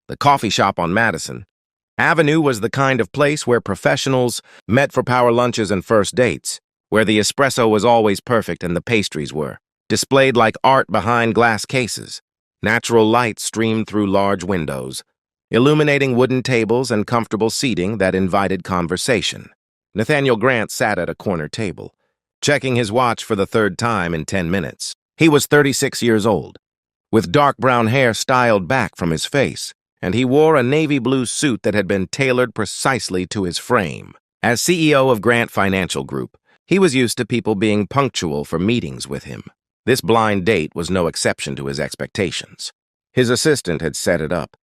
the coffee shop on Madison Avenue was the kind of place where professionals met for power lunches and first dates, where the espresso was always perfect and the pastries were displayed like art behind glass cases. Natural light streamed through large windows, illuminating wooden tables and comfortable seating that invited conversation. Nathaniel Grant sat at a corner table, checking his watch for the third time in 10 minutes. He was 36 years old, with dark brown hair styled back from his face, and he wore a navy blue suit that had been tailored precisely to his frame. As CEO of Grant Financial Group, he was used to people being punctual for meetings with him. This blind date was no exception to his expectations. His assistant had set it up,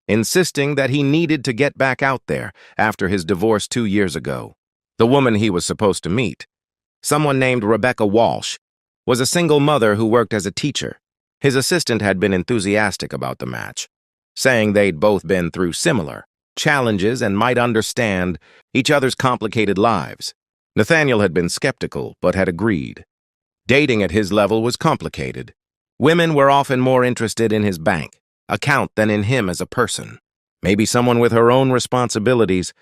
insisting that he needed to get back out there after his divorce 2 years ago. The woman he was supposed to meet, someone named Rebecca Walsh, was a single mother who worked as a teacher. His assistant had been enthusiastic about the match, saying they'd both been through similar challenges and might understand each other's complicated lives. Nathaniel had been skeptical, but had agreed. Dating at his level was complicated. Women were often more interested in his bank account than in him as a person. Maybe someone with her own responsibilities,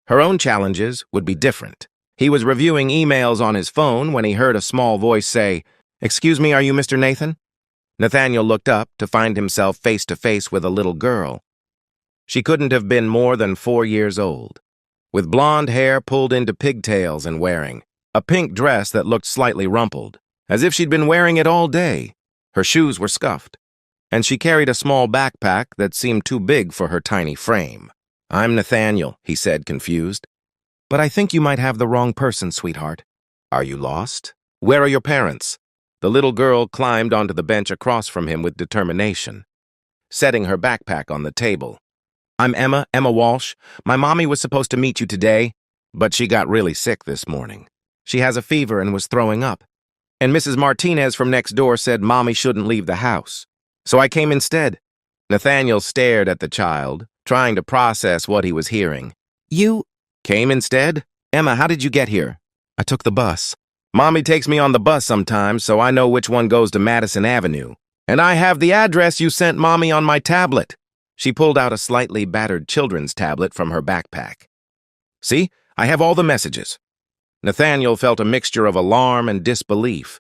her own challenges, would be different. He was reviewing emails on his phone when he heard a small voice say, "Excuse me, are you Mr. Nathan?" Nathaniel looked up to find himself face to face with a little girl. She couldn't have been more than 4 years old, with blonde hair pulled into pigtails and wearing a pink dress that looked slightly rumpled, as if she'd been wearing it all day. Her shoes were scuffed, and she carried a small backpack that seemed too big for her tiny frame. "I'm Nathaniel," he said, confused. "But I think you might have the wrong person, sweetheart. Are you lost? Where are your parents?" The little girl climbed onto the bench across from him with determination, setting her backpack on the table. "I'm Emma Walsh. My mommy was supposed to meet you today, but she got really sick this morning. She has a fever and was throwing up. And Mrs. Martinez from next door said mommy shouldn't leave the house. So I came instead." Nathaniel stared at the child, trying to process what he was hearing. "You came instead? Emma, how did you get here?" "I took the bus. Mommy takes me on the bus sometimes, so I know which one goes to Madison Avenue. And I have the address you sent Mommy on my tablet." She pulled out a slightly battered children's tablet from her backpack. "See, I have all the messages." Nathaniel felt a mixture of alarm and disbelief.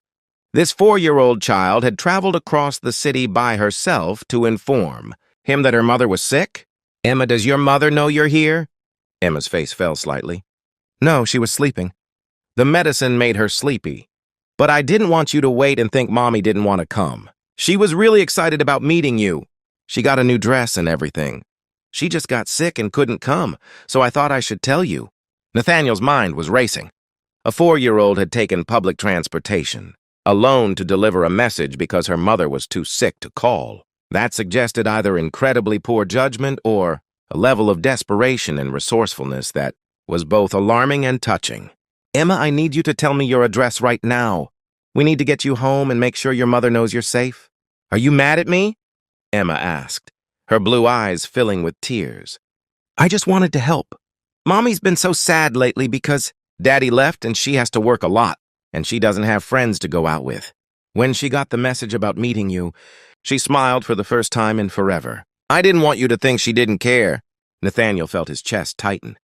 This 4-year-old child had traveled across the city by herself to inform him that her mother was sick? "Emma, does your mother know you're here?" Emma's face fell slightly. "No, she was sleeping. The medicine made her sleepy. But I didn't want you to wait and think Mommy didn't want to come. She was really excited about meeting you. She got a new dress and everything. She just got sick and couldn't come, so I thought I should tell you." Nathaniel's mind was racing. A 4-year-old had taken public transportation, alone to deliver a message because her mother was too sick to call. That suggested either incredibly poor judgment or a level of desperation and resourcefulness that was both alarming and touching. "Emma, I need you to tell me your address right now. We need to get you home and make sure your mother knows you're safe." "Are you mad at me?" Emma asked, her blue eyes filling with tears. "I just wanted to help. Mommy's been so sad lately because Daddy left and she has to work a lot, and she doesn't have friends to go out with. When she got the message about meeting you, she smiled for the first time in forever. I didn't want you to think she didn't care." Nathaniel felt his chest tighten.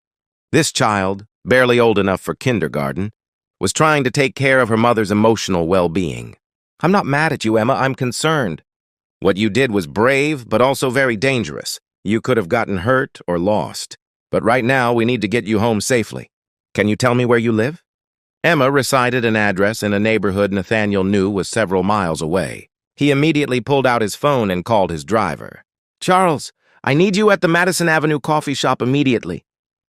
This child, barely old enough for kindergarten, was trying to take care of her mother's emotional well-being. "I'm not mad at you, Emma. I'm concerned. What you did was brave, but also very dangerous. You could have gotten hurt or lost. But right now, we need to get you home safely. Can you tell me where you live?" Emma recited an address in a neighborhood Nathaniel knew was several miles away. He immediately pulled out his phone and called his driver. "Charles, I need you at the Madison Avenue coffee shop immediately.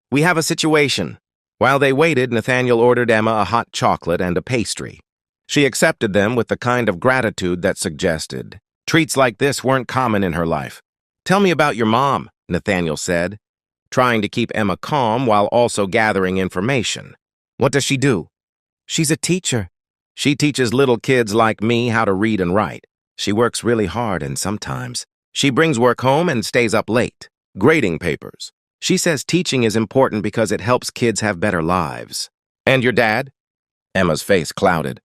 We have a situation." While they waited, Nathaniel ordered Emma a hot chocolate and a pastry. She accepted them with the kind of gratitude that suggested treats like this weren't common in her life. "Tell me about your mom," Nathaniel said, trying to keep Emma calm while also gathering information. "What does she do?" "She's a teacher. She teaches little kids like me how to read and write. She works really hard and sometimes she brings work home and stays up late, grading papers. She says teaching is important because it helps kids have better lives." "And your dad?" Emma's face clouded.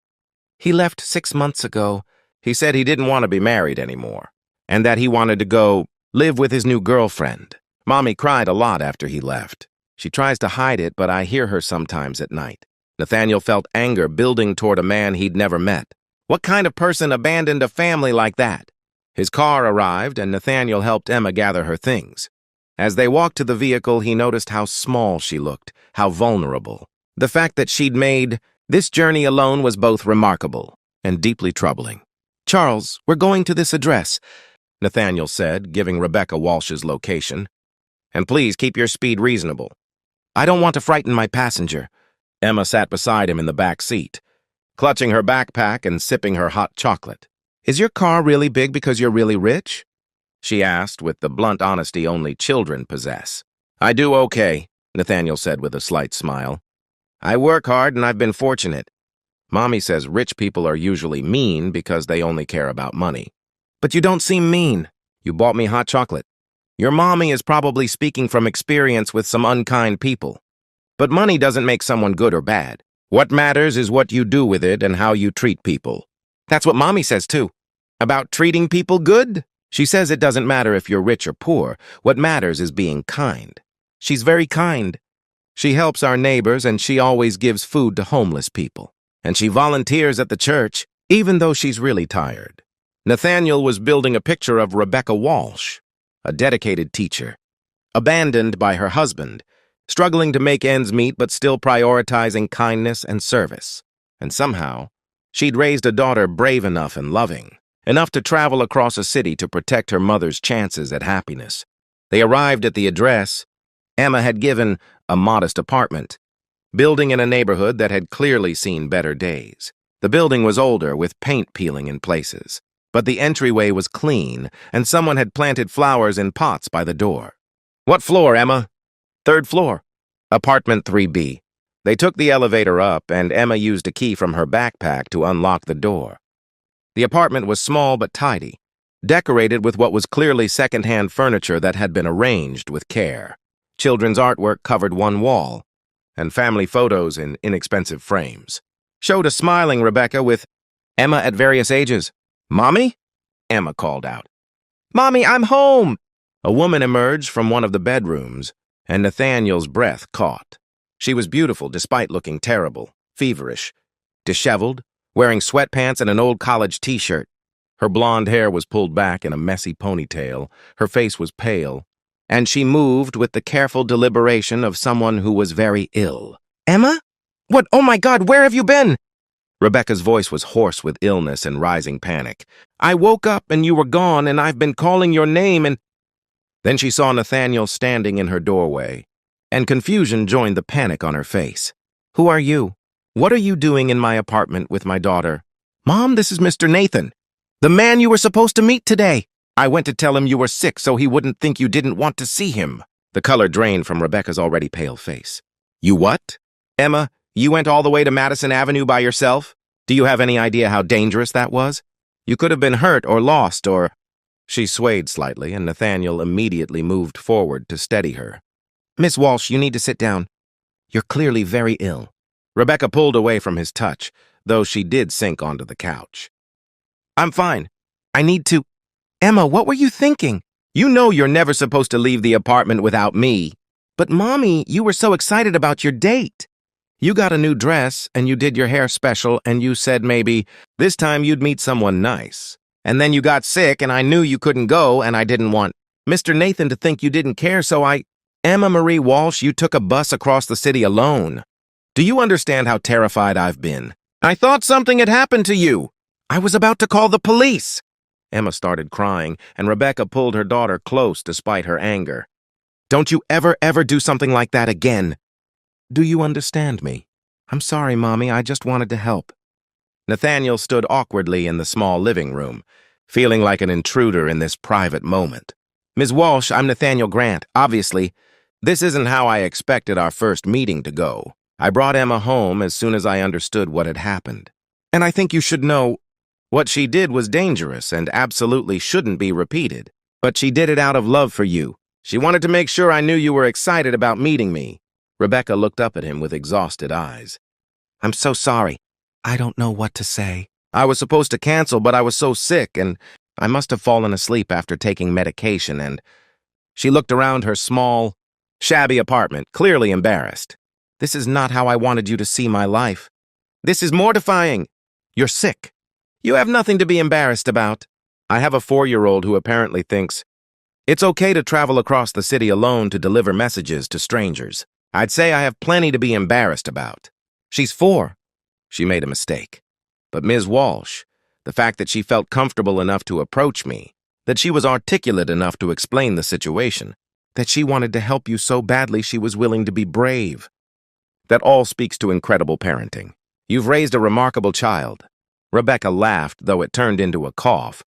"He left 6 months ago. He said he didn't want to be married anymore, and that he wanted to go live with his new girlfriend. Mommy cried a lot after he left. She tries to hide it, but I hear her sometimes at night. Nathaniel felt anger building toward a man he'd never met. What kind of person abandoned a family like that? His car arrived, and Nathaniel helped Emma gather her things. As they walked to the vehicle, he noticed how small she looked, how vulnerable. The fact that she'd made this journey alone was both remarkable and deeply troubling. "Charles, we're going to this address," Nathaniel said, giving Rebecca Walsh's location. "And please keep your speed reasonable. I don't want to frighten my passenger." Emma sat beside him in the back seat, clutching her backpack and sipping her hot chocolate. "Is your car really big because you're really rich?" she asked with the blunt honesty only children possess. "I do okay," Nathaniel said with a slight smile. "I work hard and I've been fortunate. Mommy says rich people are usually mean because they only care about money." "But you don't seem mean. You bought me hot chocolate. Your mommy is probably speaking from experience with some unkind people. But money doesn't make someone good or bad. What matters is what you do with it and how you treat people." "That's what Mommy says, too." "About treating people good?" "She says it doesn't matter if you're rich or poor. What matters is being kind." "She's very kind. She helps our neighbors and she always gives food to homeless people. And she volunteers at the church, even though she's really tired." Nathaniel was building a picture of Rebecca Walsh, a dedicated teacher, abandoned by her husband, struggling to make ends meet but still prioritizing kindness and service. And somehow, she'd raised a daughter brave enough and loving, enough to travel across a city to protect her mother's chances at happiness. They arrived at the address. Emma had given a modest apartment, building in a neighborhood that had clearly seen better days. The building was older, with paint peeling in places, but the entryway was clean, and someone had planted flowers in pots by the door. "What floor, Emma?" "Third floor. Apartment 3B. They took the elevator up, and Emma used a key from her backpack to unlock the door. The apartment was small but tidy, decorated with what was clearly second-hand furniture that had been arranged with care. Children's artwork covered one wall, and family photos in inexpensive frames showed a smiling Rebecca with Emma at various ages. "Mommy?" Emma called out. "Mommy, I'm home!" A woman emerged from one of the bedrooms, and Nathaniel's breath caught. She was beautiful despite looking terrible, feverish, disheveled, wearing sweatpants and an old college t-shirt. Her blonde hair was pulled back in a messy ponytail, her face was pale, and she moved with the careful deliberation of someone who was very ill. "Emma? What? Oh my God, where have you been?" Rebecca's voice was hoarse with illness and rising panic. "I woke up and you were gone, and I've been calling your name and—" Then she saw Nathaniel standing in her doorway, and confusion joined the panic on her face. "Who are you? What are you doing in my apartment with my daughter?" "Mom, this is Mr. Nathan, the man you were supposed to meet today. I went to tell him you were sick so he wouldn't think you didn't want to see him." The color drained from Rebecca's already pale face. "You what? Emma, you went all the way to Madison Avenue by yourself? Do you have any idea how dangerous that was? You could have been hurt or lost or—" She swayed slightly, and Nathaniel immediately moved forward to steady her. "Miss Walsh, you need to sit down. You're clearly very ill." Rebecca pulled away from his touch, though she did sink onto the couch. "I'm fine. I need to—" "Emma, what were you thinking? You know you're never supposed to leave the apartment without me." "But Mommy, you were so excited about your date. You got a new dress, and you did your hair special, and you said maybe this time you'd meet someone nice. And then you got sick, and I knew you couldn't go, and I didn't want Mr. Nathan to think you didn't care, so I—" "Emma Marie Walsh, you took a bus across the city alone. Do you understand how terrified I've been? I thought something had happened to you. I was about to call the police." Emma started crying, and Rebecca pulled her daughter close despite her anger. "Don't you ever do something like that again. Do you understand me?" "I'm sorry, Mommy. I just wanted to help." Nathaniel stood awkwardly in the small living room, feeling like an intruder in this private moment. "Ms. Walsh, I'm Nathaniel Grant. Obviously, this isn't how I expected our first meeting to go. I brought Emma home as soon as I understood what had happened. And I think you should know what she did was dangerous and absolutely shouldn't be repeated. But she did it out of love for you. She wanted to make sure I knew you were excited about meeting me." Rebecca looked up at him with exhausted eyes. "I'm so sorry. I don't know what to say. I was supposed to cancel, but I was so sick, and I must have fallen asleep after taking medication and... She looked around her small, shabby apartment, clearly embarrassed. This is not how I wanted you to see my life. This is mortifying. You're sick. You have nothing to be embarrassed about. I have a 4-year-old who apparently thinks it's okay to travel across the city alone to deliver messages to strangers. I'd say I have plenty to be embarrassed about. She's 4. She made a mistake. But Ms. Walsh, the fact that she felt comfortable enough to approach me, that she was articulate enough to explain the situation, that she wanted to help you so badly she was willing to be brave. That all speaks to incredible parenting. You've raised a remarkable child. Rebecca laughed, though it turned into a cough.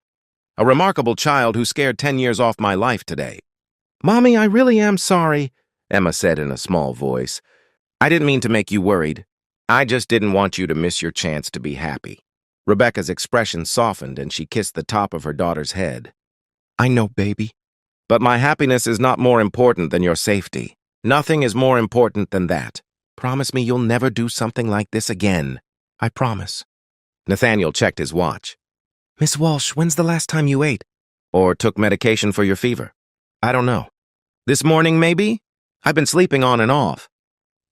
A remarkable child who scared 10 years off my life today. Mommy, I really am sorry, Emma said in a small voice. I didn't mean to make you worried. I just didn't want you to miss your chance to be happy. Rebecca's expression softened and she kissed the top of her daughter's head. I know, baby. But my happiness is not more important than your safety. Nothing is more important than that. Promise me you'll never do something like this again. I promise. Nathaniel checked his watch. Miss Walsh, when's the last time you ate? Or took medication for your fever? I don't know. This morning, maybe? I've been sleeping on and off.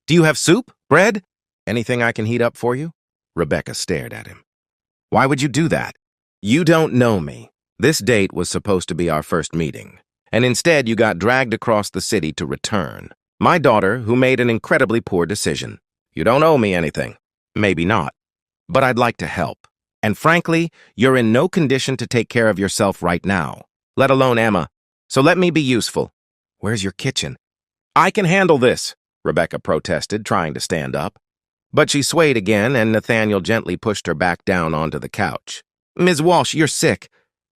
Do you have soup? Bread? Anything I can heat up for you? Rebecca stared at him. Why would you do that? You don't know me. This date was supposed to be our first meeting, and instead you got dragged across the city to return. My daughter, who made an incredibly poor decision. You don't owe me anything. Maybe not. But I'd like to help. And frankly, you're in no condition to take care of yourself right now, let alone Emma. So let me be useful. Where's your kitchen? I can handle this, Rebecca protested, trying to stand up. But she swayed again, and Nathaniel gently pushed her back down onto the couch. Ms. Walsh, you're sick.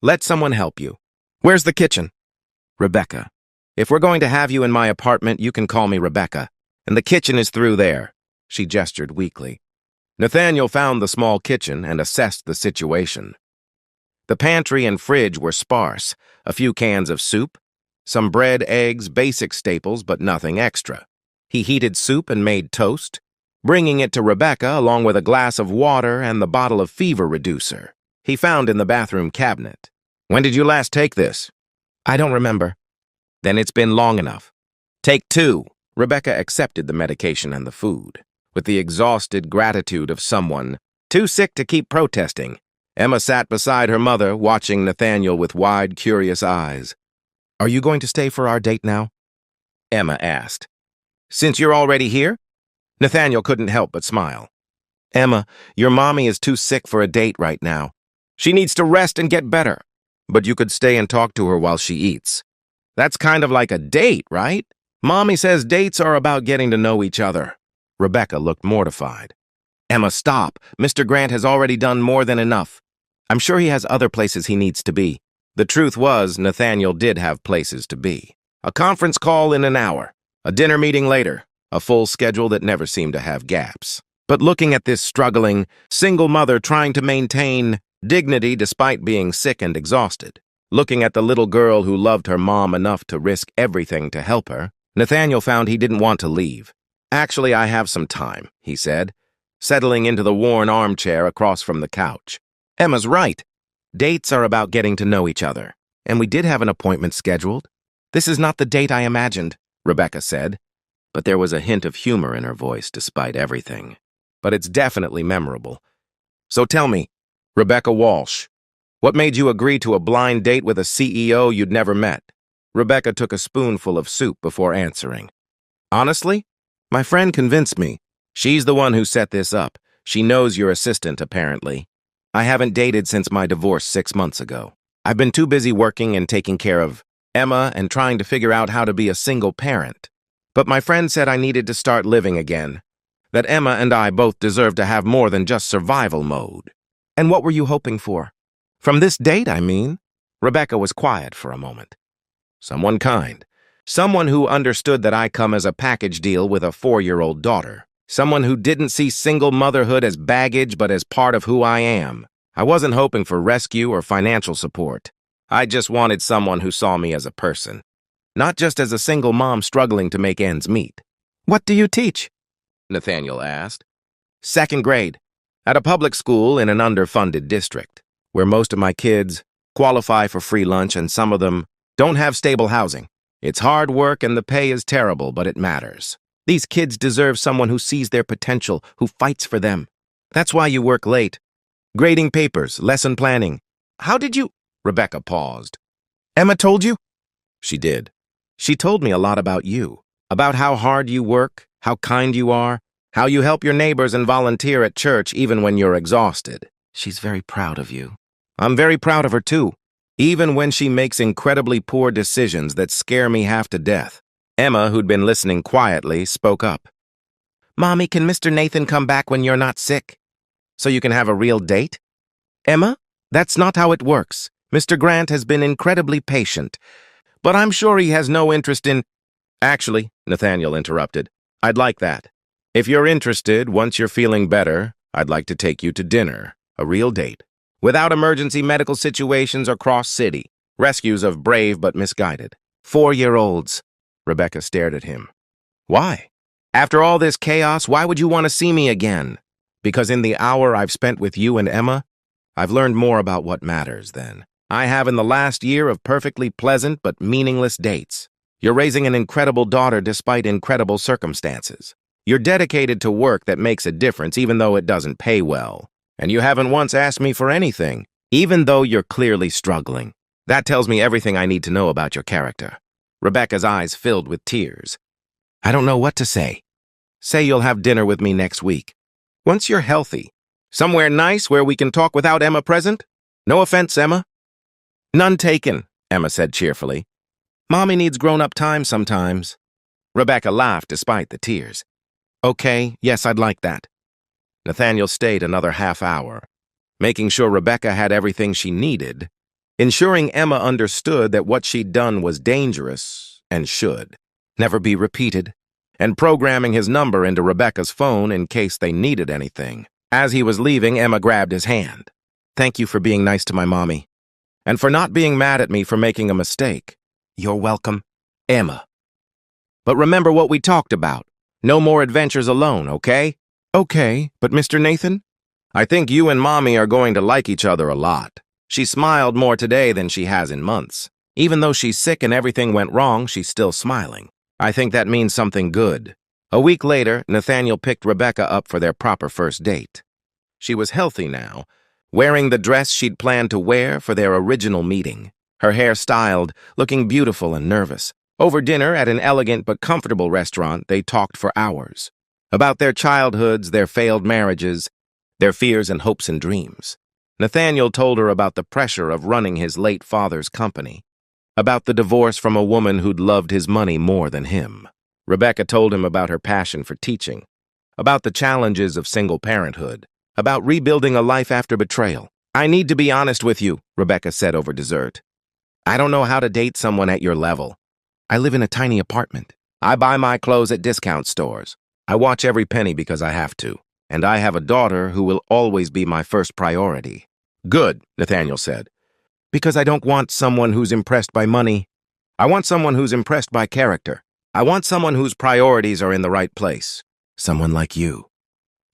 Let someone help you. Where's the kitchen? Rebecca, if we're going to have you in my apartment, you can call me Rebecca. And the kitchen is through there. She gestured weakly. Nathaniel found the small kitchen and assessed the situation. The pantry and fridge were sparse, a few cans of soup, some bread, eggs, basic staples, but nothing extra. He heated soup and made toast, bringing it to Rebecca along with a glass of water and the bottle of fever reducer he found in the bathroom cabinet. When did you last take this? I don't remember. Then it's been long enough. Take 2. Rebecca accepted the medication and the food, with the exhausted gratitude of someone too sick to keep protesting. Emma sat beside her mother, watching Nathaniel with wide, curious eyes. Are you going to stay for our date now? Emma asked. Since you're already here? Nathaniel couldn't help but smile. Emma, your mommy is too sick for a date right now. She needs to rest and get better. But you could stay and talk to her while she eats. That's kind of like a date, right? Mommy says dates are about getting to know each other. Rebecca looked mortified. Emma, stop. Mr. Grant has already done more than enough. I'm sure he has other places he needs to be. The truth was, Nathaniel did have places to be. A conference call in an hour, a dinner meeting later, a full schedule that never seemed to have gaps. But looking at this struggling, single mother trying to maintain dignity despite being sick and exhausted, looking at the little girl who loved her mom enough to risk everything to help her, Nathaniel found he didn't want to leave. Actually, I have some time, he said, settling into the worn armchair across from the couch. Emma's right. Dates are about getting to know each other, and we did have an appointment scheduled. This is not the date I imagined, Rebecca said, but there was a hint of humor in her voice despite everything. But it's definitely memorable. So tell me, Rebecca Walsh, what made you agree to a blind date with a CEO you'd never met? Rebecca took a spoonful of soup before answering. Honestly, my friend convinced me. She's the one who set this up. She knows your assistant, apparently. I haven't dated since my divorce 6 months ago. I've been too busy working and taking care of Emma and trying to figure out how to be a single parent. But my friend said I needed to start living again, that Emma and I both deserve to have more than just survival mode. And what were you hoping for? From this date, I mean? Rebecca was quiet for a moment. Someone kind. Someone who understood that I come as a package deal with a 4-year-old daughter. Someone who didn't see single motherhood as baggage but as part of who I am. I wasn't hoping for rescue or financial support. I just wanted someone who saw me as a person, not just as a single mom struggling to make ends meet. What do you teach? Nathaniel asked. 2nd grade, at a public school in an underfunded district, where most of my kids qualify for free lunch, and some of them don't have stable housing. It's hard work and the pay is terrible, but it matters. These kids deserve someone who sees their potential, who fights for them. That's why you work late. Grading papers, lesson planning. How did you? Rebecca paused. Emma told you? She did. She told me a lot about you, about how hard you work, how kind you are, how you help your neighbors and volunteer at church even when you're exhausted. She's very proud of you. I'm very proud of her too, even when she makes incredibly poor decisions that scare me half to death. Emma, who'd been listening quietly, spoke up. Mommy, can Mr. Nathan come back when you're not sick? So you can have a real date? Emma, that's not how it works. Mr. Grant has been incredibly patient, but I'm sure he has no interest in... Actually, Nathaniel interrupted, I'd like that. If you're interested, once you're feeling better, I'd like to take you to dinner, a real date, without emergency medical situations or cross-city, rescues of brave but misguided 4-year-olds. Rebecca stared at him. Why? After all this chaos, why would you want to see me again? Because in the hour I've spent with you and Emma, I've learned more about what matters than I have in the last year of perfectly pleasant but meaningless dates. You're raising an incredible daughter despite incredible circumstances. You're dedicated to work that makes a difference even though it doesn't pay well. And you haven't once asked me for anything, even though you're clearly struggling. That tells me everything I need to know about your character. Rebecca's eyes filled with tears. I don't know what to say. Say you'll have dinner with me next week. Once you're healthy. Somewhere nice where we can talk without Emma present? No offense, Emma. None taken, Emma said cheerfully. Mommy needs grown-up time sometimes. Rebecca laughed despite the tears. Okay, yes, I'd like that. Nathaniel stayed another half hour, making sure Rebecca had everything she needed, ensuring Emma understood that what she'd done was dangerous and should never be repeated, and programming his number into Rebecca's phone in case they needed anything. As he was leaving, Emma grabbed his hand. Thank you for being nice to my mommy, and for not being mad at me for making a mistake. You're welcome, Emma. But remember what we talked about. No more adventures alone, okay? Okay, but Mr. Nathan? I think you and Mommy are going to like each other a lot. She smiled more today than she has in months. Even though she's sick and everything went wrong, she's still smiling. I think that means something good. A week later, Nathaniel picked Rebecca up for their proper first date. She was healthy now, wearing the dress she'd planned to wear for their original meeting. Her hair styled, looking beautiful and nervous. Over dinner at an elegant but comfortable restaurant, they talked for hours. About their childhoods, their failed marriages, their fears and hopes and dreams. Nathaniel told her about the pressure of running his late father's company, about the divorce from a woman who'd loved his money more than him. Rebecca told him about her passion for teaching, about the challenges of single parenthood, about rebuilding a life after betrayal. I need to be honest with you, Rebecca said over dessert. I don't know how to date someone at your level. I live in a tiny apartment. I buy my clothes at discount stores. I watch every penny because I have to. And I have a daughter who will always be my first priority. Good, Nathaniel said. Because I don't want someone who's impressed by money. I want someone who's impressed by character. I want someone whose priorities are in the right place. Someone like you.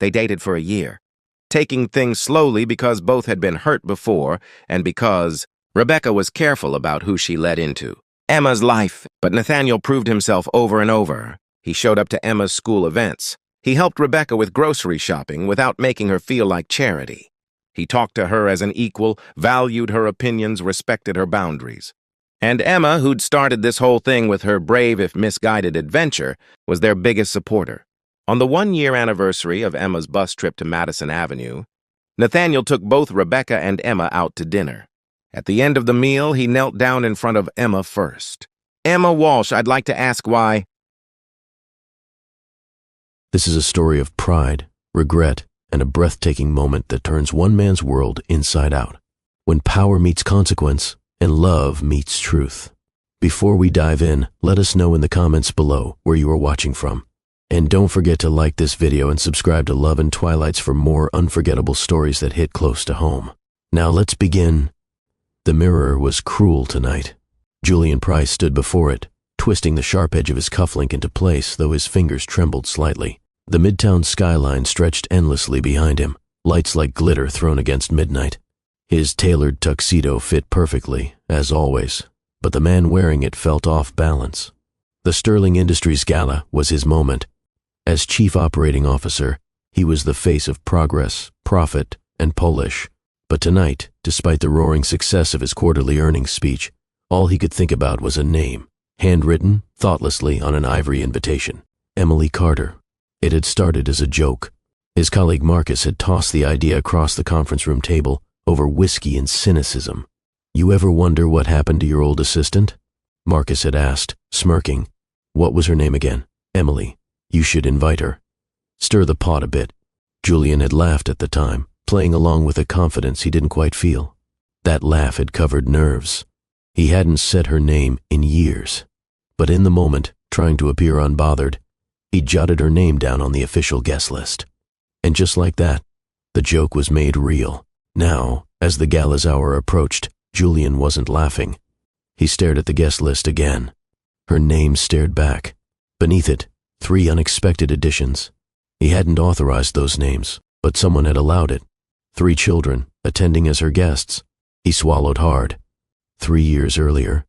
They dated for a year, taking things slowly because both had been hurt before and because Rebecca was careful about who she let into Emma's life. But Nathaniel proved himself over and over. He showed up to Emma's school events. He helped Rebecca with grocery shopping without making her feel like charity. He talked to her as an equal, valued her opinions, respected her boundaries. And Emma, who'd started this whole thing with her brave if misguided adventure, was their biggest supporter. On the 1-year anniversary of Emma's bus trip to Madison Avenue, Nathaniel took both Rebecca and Emma out to dinner. At the end of the meal, he knelt down in front of Emma first. Emma Walsh, I'd like to ask why. This is a story of pride, regret, and a breathtaking moment that turns one man's world inside out. When power meets consequence and love meets truth. Before we dive in, let us know in the comments below where you are watching from. And don't forget to like this video and subscribe to Love and Twilights for more unforgettable stories that hit close to home. Now let's begin. The mirror was cruel tonight. Julian Price stood before it, twisting the sharp edge of his cufflink into place, though his fingers trembled slightly. The midtown skyline stretched endlessly behind him, lights like glitter thrown against midnight. His tailored tuxedo fit perfectly, as always, but the man wearing it felt off balance. The Sterling Industries Gala was his moment. As Chief Operating Officer, he was the face of progress, profit, and polish. But tonight, despite the roaring success of his quarterly earnings speech, all he could think about was a name, handwritten thoughtlessly on an ivory invitation. Emily Carter. It had started as a joke. His colleague Marcus had tossed the idea across the conference room table over whiskey and cynicism. "You ever wonder what happened to your old assistant?" Marcus had asked, smirking. "What was her name again?" "Emily. You should invite her. Stir the pot a bit." Julian had laughed at the time, playing along with a confidence he didn't quite feel. That laugh had covered nerves. He hadn't said her name in years. But in the moment, trying to appear unbothered, he jotted her name down on the official guest list. And just like that, the joke was made real. Now, as the gala's hour approached, Julian wasn't laughing. He stared at the guest list again. Her name stared back. Beneath it, 3 unexpected additions. He hadn't authorized those names, but someone had allowed it. 3 children, attending as her guests. He swallowed hard. 3 years earlier.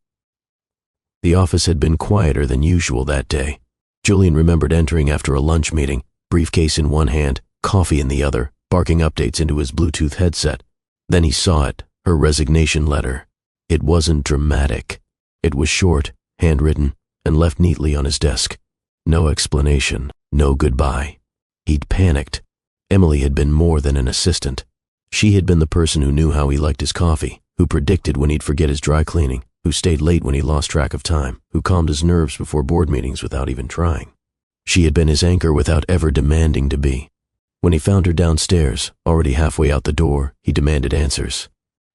The office had been quieter than usual that day. Julian remembered entering after a lunch meeting, briefcase in one hand, coffee in the other, barking updates into his Bluetooth headset. Then he saw it, her resignation letter. It wasn't dramatic. It was short, handwritten, and left neatly on his desk. No explanation, no goodbye. He'd panicked. Emily had been more than an assistant. She had been the person who knew how he liked his coffee, who predicted when he'd forget his dry cleaning, who stayed late when he lost track of time, who calmed his nerves before board meetings without even trying. She had been his anchor without ever demanding to be. When he found her downstairs, already halfway out the door, he demanded answers.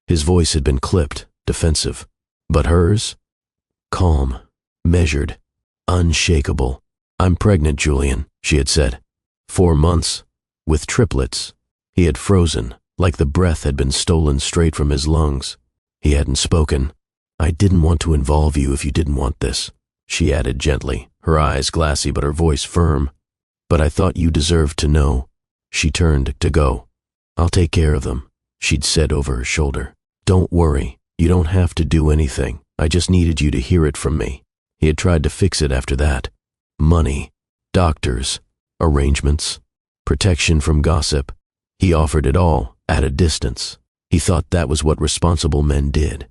His voice had been clipped, defensive. But hers? Calm, measured, unshakable. "I'm pregnant, Julian," she had said. 4 months, with triplets. He had frozen, like the breath had been stolen straight from his lungs. He hadn't spoken. "I didn't want to involve you if you didn't want this," she added gently, her eyes glassy but her voice firm. "But I thought you deserved to know." She turned to go. "I'll take care of them," she'd said over her shoulder. "Don't worry, you don't have to do anything. I just needed you to hear it from me." He had tried to fix it after that. Money, doctors, arrangements, protection from gossip. He offered it all, at a distance. He thought that was what responsible men did.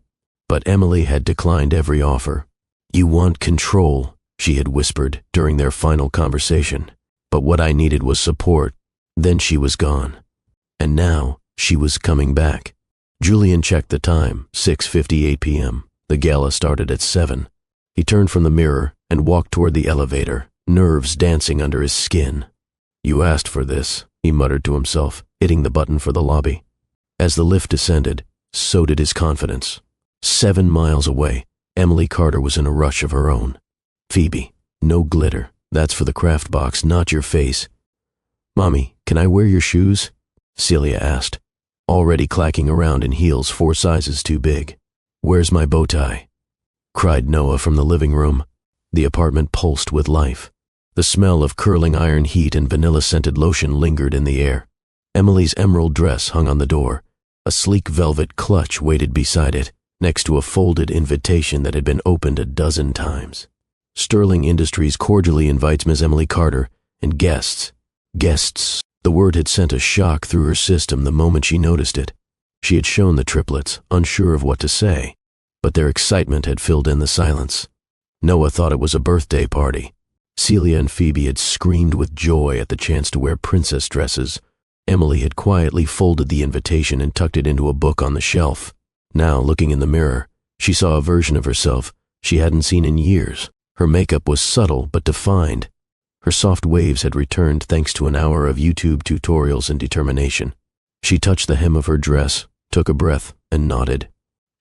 But Emily had declined every offer. "You want control," she had whispered during their final conversation. "But what I needed was support." Then she was gone. And now she was coming back. Julian checked the time, 6:58 p.m. The gala started at 7. He turned from the mirror and walked toward the elevator, nerves dancing under his skin. "You asked for this," he muttered to himself, hitting the button for the lobby. As the lift descended, so did his confidence. 7 miles away, Emily Carter was in a rush of her own. "Phoebe, no glitter. That's for the craft box, not your face." "Mommy, can I wear your shoes?" Celia asked, already clacking around in heels 4 sizes too big. "Where's my bow tie?" cried Noah from the living room. The apartment pulsed with life. The smell of curling iron heat and vanilla-scented lotion lingered in the air. Emily's emerald dress hung on the door. A sleek velvet clutch waited beside it, next to a folded invitation that had been opened a dozen times. "Sterling Industries cordially invites Ms. Emily Carter and guests." Guests. The word had sent a shock through her system the moment she noticed it. She had shown the triplets, unsure of what to say, but their excitement had filled in the silence. Noah thought it was a birthday party. Celia and Phoebe had screamed with joy at the chance to wear princess dresses. Emily had quietly folded the invitation and tucked it into a book on the shelf. Now, looking in the mirror, she saw a version of herself she hadn't seen in years. Her makeup was subtle but defined. Her soft waves had returned thanks to an hour of YouTube tutorials and determination. She touched the hem of her dress, took a breath, and nodded.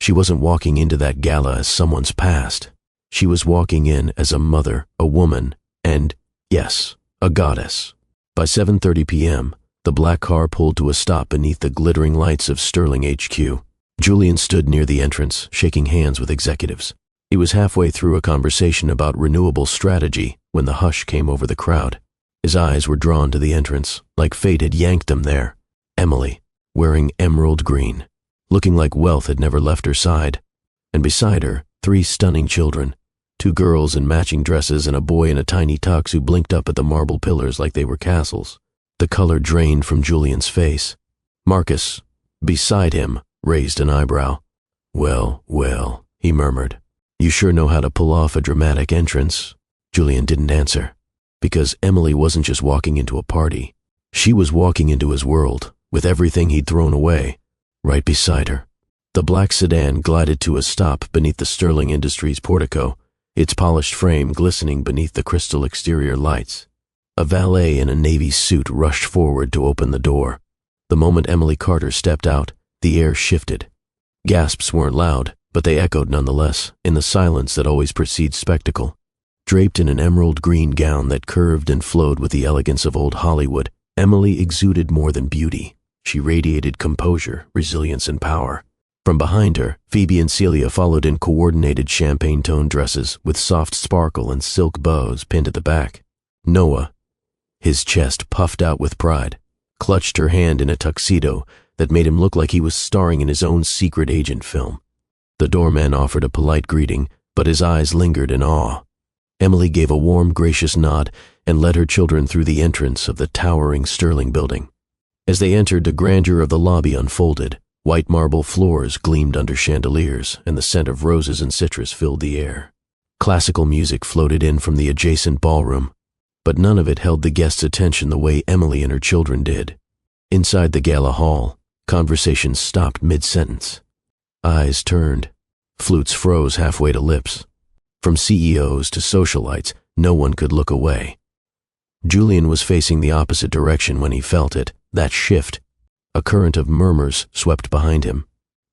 She wasn't walking into that gala as someone's past. She was walking in as a mother, a woman, and, yes, a goddess. By 7:30 p.m., the black car pulled to a stop beneath the glittering lights of Sterling HQ. Julian stood near the entrance, shaking hands with executives. He was halfway through a conversation about renewable strategy when the hush came over the crowd. His eyes were drawn to the entrance, like fate had yanked them there. Emily, wearing emerald green, looking like wealth had never left her side. And beside her, 3 stunning children, 2 girls in matching dresses and a boy in a tiny tux who blinked up at the marble pillars like they were castles. The color drained from Julian's face. Marcus, beside him, raised an eyebrow. "Well, well," he murmured. "You sure know how to pull off a dramatic entrance." Julian didn't answer, because Emily wasn't just walking into a party. She was walking into his world, with everything he'd thrown away, right beside her. The black sedan glided to a stop beneath the Sterling Industries portico, its polished frame glistening beneath the crystal exterior lights. A valet in a navy suit rushed forward to open the door. The moment Emily Carter stepped out, the air shifted. Gasps weren't loud, but they echoed nonetheless, in the silence that always precedes spectacle. Draped in an emerald green gown that curved and flowed with the elegance of old Hollywood, Emily exuded more than beauty. She radiated composure, resilience, and power. From behind her, Phoebe and Celia followed in coordinated champagne-toned dresses with soft sparkle and silk bows pinned at the back. Noah, his chest puffed out with pride, clutched her hand in a tuxedo that made him look like he was starring in his own secret agent film. The doorman offered a polite greeting, but his eyes lingered in awe. Emily gave a warm, gracious nod and led her children through the entrance of the towering Sterling building. As they entered, the grandeur of the lobby unfolded. White marble floors gleamed under chandeliers, and the scent of roses and citrus filled the air. Classical music floated in from the adjacent ballroom, but none of it held the guests' attention the way Emily and her children did. Inside the gala hall, conversations stopped mid-sentence. Eyes turned. Flutes froze halfway to lips. From CEOs to socialites, no one could look away. Julian was facing the opposite direction when he felt it, that shift. A current of murmurs swept behind him.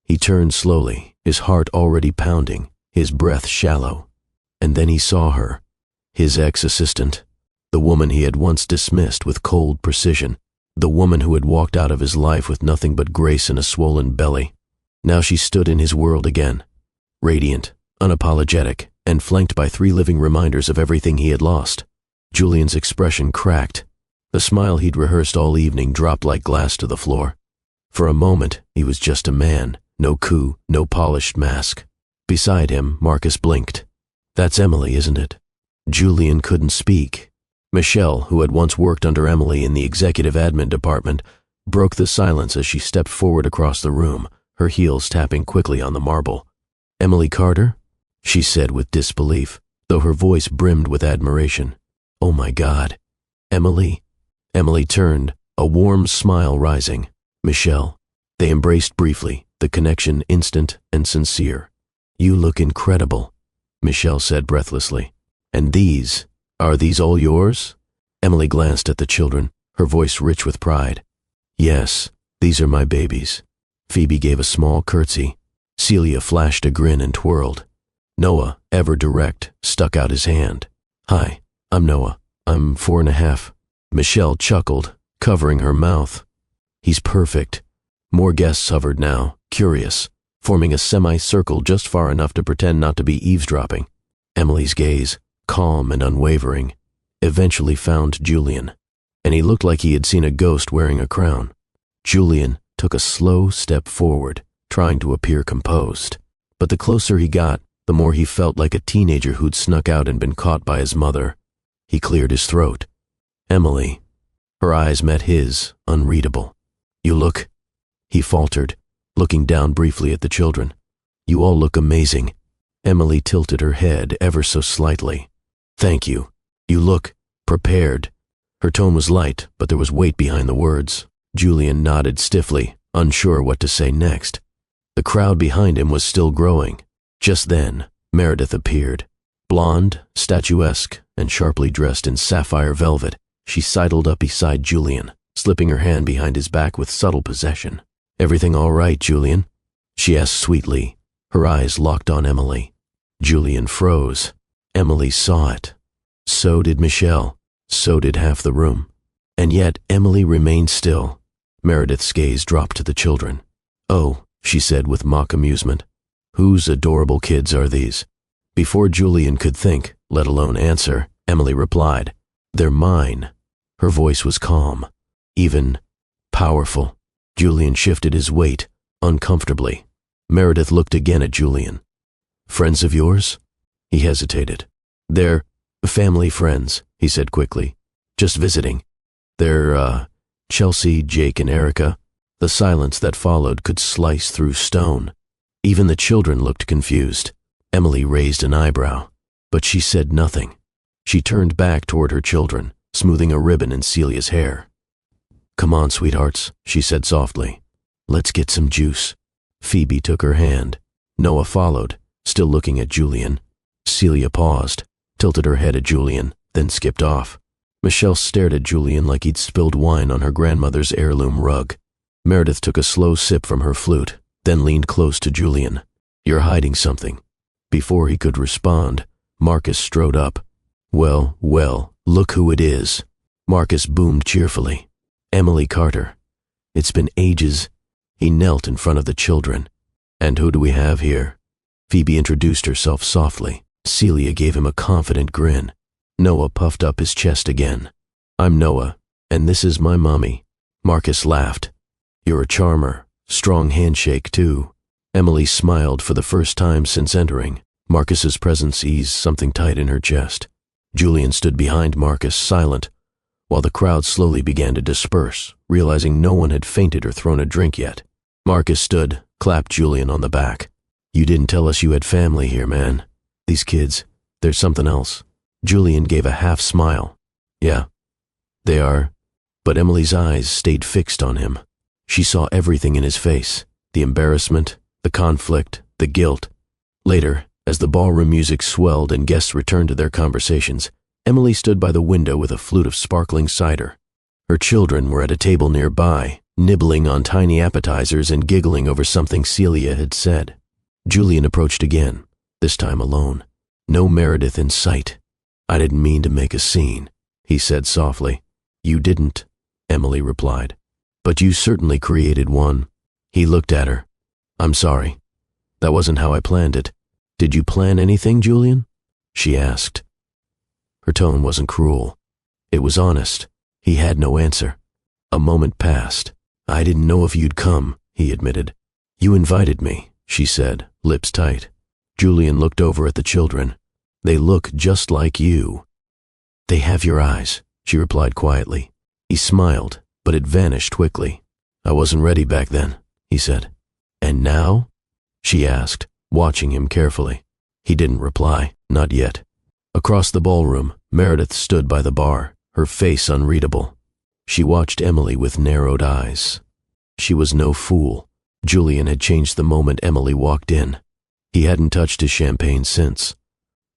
He turned slowly, his heart already pounding, his breath shallow. And then he saw her, his ex-assistant, the woman he had once dismissed with cold precision, the woman who had walked out of his life with nothing but grace and a swollen belly. Now she stood in his world again, radiant, unapologetic, and flanked by 3 living reminders of everything he had lost. Julian's expression cracked. The smile he'd rehearsed all evening dropped like glass to the floor. For a moment, he was just a man, no coup, no polished mask. Beside him, Marcus blinked. "That's Emily, isn't it?" Julian couldn't speak. Michelle, who had once worked under Emily in the executive admin department, broke the silence as she stepped forward across the room, her heels tapping quickly on the marble. "Emily Carter?" she said with disbelief, though her voice brimmed with admiration. "Oh my God. Emily?" Emily turned, a warm smile rising. "Michelle." They embraced briefly, the connection instant and sincere. "You look incredible," Michelle said breathlessly. "And are these all yours?" Emily glanced at the children, her voice rich with pride. "Yes, these are my babies." Phoebe gave a small curtsy. Celia flashed a grin and twirled. Noah, ever direct, stuck out his hand. "Hi, I'm Noah. I'm 4.5. Michelle chuckled, covering her mouth. "He's perfect." More guests hovered now, curious, forming a semicircle just far enough to pretend not to be eavesdropping. Emily's gaze, calm and unwavering, eventually found Julian, and he looked like he had seen a ghost wearing a crown. Julian took a slow step forward, trying to appear composed. But the closer he got, the more he felt like a teenager who'd snuck out and been caught by his mother. He cleared his throat. "Emily." Her eyes met his, unreadable. "You look," he faltered, looking down briefly at the children. "You all look amazing." Emily tilted her head ever so slightly. "Thank you. You look prepared." Her tone was light, but there was weight behind the words. Julian nodded stiffly, unsure what to say next. The crowd behind him was still growing. Just then, Meredith appeared. Blonde, statuesque, and sharply dressed in sapphire velvet, she sidled up beside Julian, slipping her hand behind his back with subtle possession. "Everything all right, Julian?" she asked sweetly, her eyes locked on Emily. Julian froze. Emily saw it. So did Michelle. So did half the room. And yet Emily remained still. Meredith's gaze dropped to the children. "Oh," she said with mock amusement. "Whose adorable kids are these?" Before Julian could think, let alone answer, Emily replied, "They're mine." Her voice was calm, even powerful. Julian shifted his weight, Uncomfortably, Meredith looked again at Julian. Friends of yours? He hesitated. They're family friends, he said quickly. Just visiting. They're, Chelsea, Jake, and Erica. The silence that followed could slice through stone. Even the children looked confused. Emily raised an eyebrow, but she said nothing. She turned back toward her children, smoothing a ribbon in Celia's hair. Come on, sweethearts, she said softly. Let's get some juice. Phoebe took her hand. Noah followed, still looking at Julian. Celia paused, tilted her head at Julian, then skipped off. Michelle stared at Julian like he'd spilled wine on her grandmother's heirloom rug. Meredith took a slow sip from her flute, then leaned close to Julian. You're hiding something. Before he could respond, Marcus strode up. Well, look who it is. Marcus boomed cheerfully. Emily Carter. It's been ages. He knelt in front of the children. And who do we have here? Phoebe introduced herself softly. Celia gave him a confident grin. Noah puffed up his chest again. I'm Noah, and this is my mommy. Marcus laughed. You're a charmer. Strong handshake, too. Emily smiled for the first time since entering. Marcus's presence eased something tight in her chest. Julian stood behind Marcus, silent, while the crowd slowly began to disperse, realizing no one had fainted or thrown a drink yet. Marcus stood, clapped Julian on the back. You didn't tell us you had family here, man. These kids, there's something else. Julian gave a half smile. Yeah, they are. But Emily's eyes stayed fixed on him. She saw everything in his face, the embarrassment, the conflict, the guilt. Later, as the ballroom music swelled and guests returned to their conversations, Emily stood by the window with a flute of sparkling cider. Her children were at a table nearby, nibbling on tiny appetizers and giggling over something Celia had said. Julian approached again, this time alone. No Meredith in sight. I didn't mean to make a scene, he said softly. You didn't, Emily replied. But you certainly created one. He looked at her. I'm sorry. That wasn't how I planned it. Did you plan anything, Julian? She asked. Her tone wasn't cruel. It was honest. He had no answer. A moment passed. I didn't know if you'd come, he admitted. You invited me, she said, lips tight. Julian looked over at the children. They look just like you. They have your eyes, she replied quietly. He smiled, but it vanished quickly. I wasn't ready back then, he said. And now? She asked, watching him carefully. He didn't reply, not yet. Across the ballroom, Meredith stood by the bar, her face unreadable. She watched Emily with narrowed eyes. She was no fool. Julian had changed the moment Emily walked in. He hadn't touched his champagne since.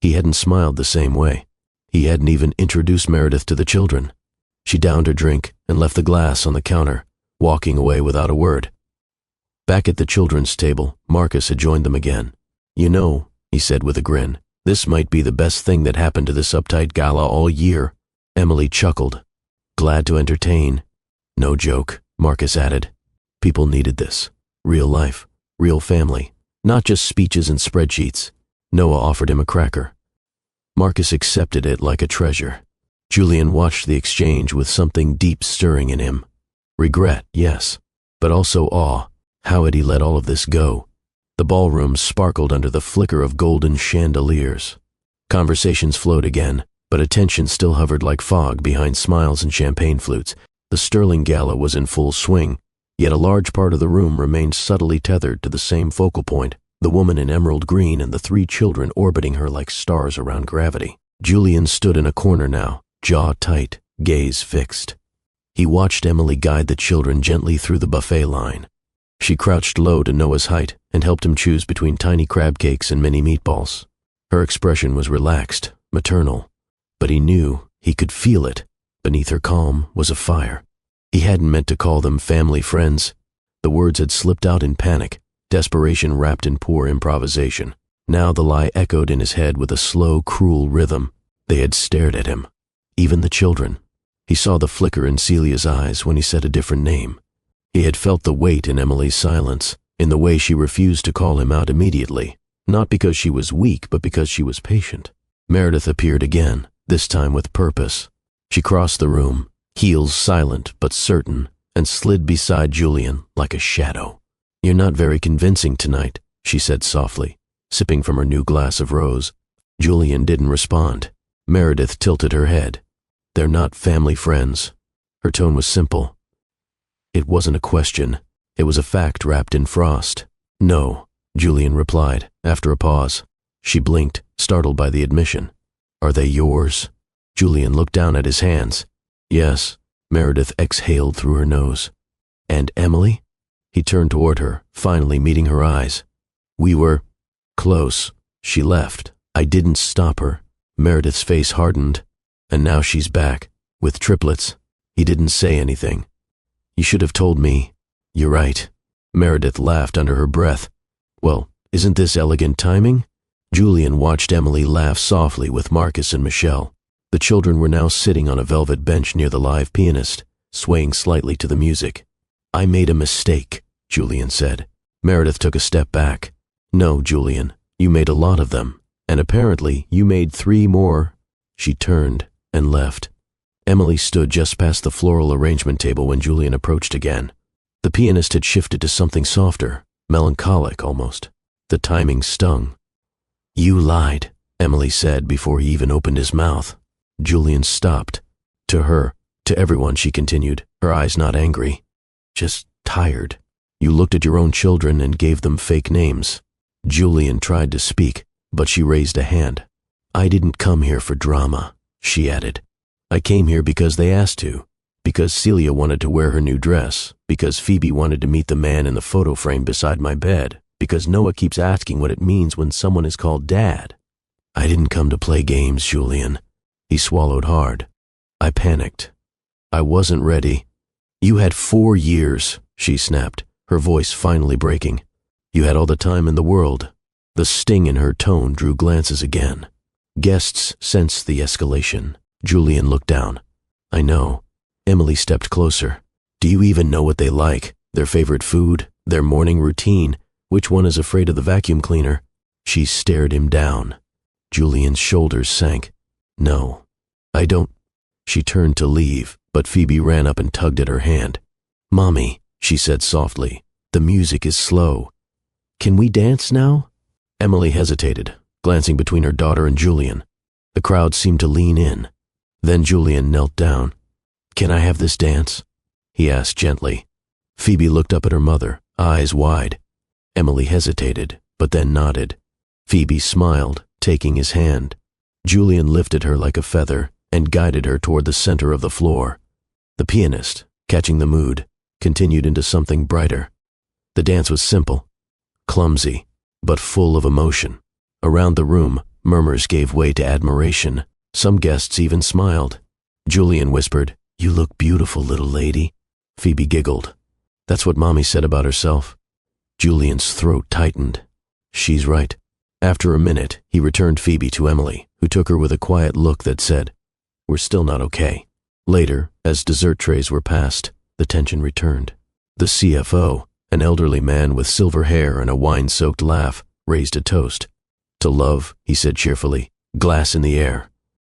He hadn't smiled the same way. He hadn't even introduced Meredith to the children. She downed her drink and left the glass on the counter, walking away without a word. Back at the children's table, Marcus had joined them again. You know, he said with a grin, this might be the best thing that happened to this uptight gala all year. Emily chuckled. Glad to entertain. No joke, Marcus added. People needed this. Real life, real family, not just speeches and spreadsheets. Noah offered him a cracker. Marcus accepted it like a treasure. Julian watched the exchange with something deep stirring in him. Regret, yes, but also awe. How had he let all of this go? The ballroom sparkled under the flicker of golden chandeliers. Conversations flowed again, but attention still hovered like fog behind smiles and champagne flutes. The Sterling Gala was in full swing, yet a large part of the room remained subtly tethered to the same focal point, the woman in emerald green and the three children orbiting her like stars around gravity. Julian stood in a corner now, jaw tight, gaze fixed. He watched Emily guide the children gently through the buffet line. She crouched low to Noah's height and helped him choose between tiny crab cakes and mini meatballs. Her expression was relaxed, maternal, but he knew, he could feel it. Beneath her calm was a fire. He hadn't meant to call them family friends. The words had slipped out in panic, desperation wrapped in poor improvisation. Now the lie echoed in his head with a slow, cruel rhythm. They had stared at him. Even the children. He saw the flicker in Celia's eyes when he said a different name. He had felt the weight in Emily's silence, in the way she refused to call him out immediately, not because she was weak, but because she was patient. Meredith appeared again, this time with purpose. She crossed the room, heels silent but certain, and slid beside Julian like a shadow. "You're not very convincing tonight," she said softly, sipping from her new glass of rose. Julian didn't respond. Meredith tilted her head. "They're not family friends." Her tone was simple. It wasn't a question. It was a fact wrapped in frost. "No," Julian replied, after a pause. She blinked, startled by the admission. "Are they yours?" Julian looked down at his hands. "Yes," Meredith exhaled through her nose. "And Emily?" He turned toward her, finally meeting her eyes. "We were close. She left. I didn't stop her." Meredith's face hardened. "And now she's back, with triplets." He didn't say anything. "You should have told me." "You're right." Meredith laughed under her breath. "Well, isn't this elegant timing?" Julian watched Emily laugh softly with Marcus and Michelle. The children were now sitting on a velvet bench near the live pianist, swaying slightly to the music. "I made a mistake," Julian said. Meredith took a step back. "No, Julian, you made a lot of them, and apparently you made 3 more." She turned and left. Emily stood just past the floral arrangement table when Julian approached again. The pianist had shifted to something softer, melancholic almost. The timing stung. "You lied," Emily said before he even opened his mouth. Julian stopped. To her, to everyone, she continued, her eyes not angry, just tired. "You looked at your own children and gave them fake names." Julian tried to speak, but she raised a hand. "I didn't come here for drama," she added. "I came here because they asked to, because Celia wanted to wear her new dress, because Phoebe wanted to meet the man in the photo frame beside my bed, because Noah keeps asking what it means when someone is called Dad. I didn't come to play games, Julian." He swallowed hard. "I panicked. I wasn't ready." "You had 4 years," she snapped, her voice finally breaking. "You had all the time in the world." The sting in her tone drew glances again. Guests sensed the escalation. Julian looked down. "I know." Emily stepped closer. "Do you even know what they like? Their favorite food? Their morning routine? Which one is afraid of the vacuum cleaner?" She stared him down. Julian's shoulders sank. "No, I don't." She turned to leave, but Phoebe ran up and tugged at her hand. "Mommy," she said softly, "the music is slow. Can we dance now?" Emily hesitated, glancing between her daughter and Julian. The crowd seemed to lean in. Then Julian knelt down. "Can I have this dance?" he asked gently. Phoebe looked up at her mother, eyes wide. Emily hesitated, but then nodded. Phoebe smiled, taking his hand. Julian lifted her like a feather and guided her toward the center of the floor. The pianist, catching the mood, continued into something brighter. The dance was simple, clumsy, but full of emotion. Around the room, murmurs gave way to admiration. Some guests even smiled. Julian whispered, "You look beautiful, little lady." Phoebe giggled. "That's what Mommy said about herself." Julian's throat tightened. "She's right." After a minute, he returned Phoebe to Emily, who took her with a quiet look that said, "We're still not okay." Later, as dessert trays were passed, the tension returned. The CFO, an elderly man with silver hair and a wine-soaked laugh, raised a toast. "To love," he said cheerfully, glass in the air,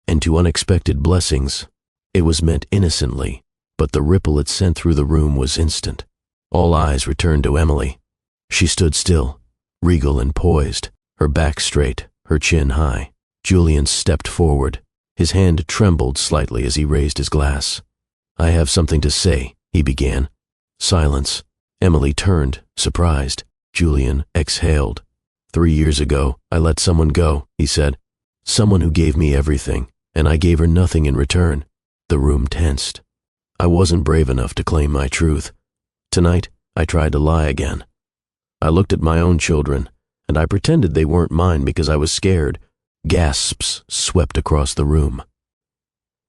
"and to unexpected blessings." It was meant innocently, but the ripple it sent through the room was instant. All eyes returned to Emily. She stood still, regal and poised, her back straight, her chin high. Julian stepped forward. His hand trembled slightly as he raised his glass. "I have something to say," he began. Silence. Emily turned, surprised. Julian exhaled. 3 years ago, I let someone go," he said. "Someone who gave me everything, and I gave her nothing in return." The room tensed. I wasn't brave enough to claim my truth. Tonight, I tried to lie again. I looked at my own children, and I pretended they weren't mine because I was scared. Gasps swept across the room.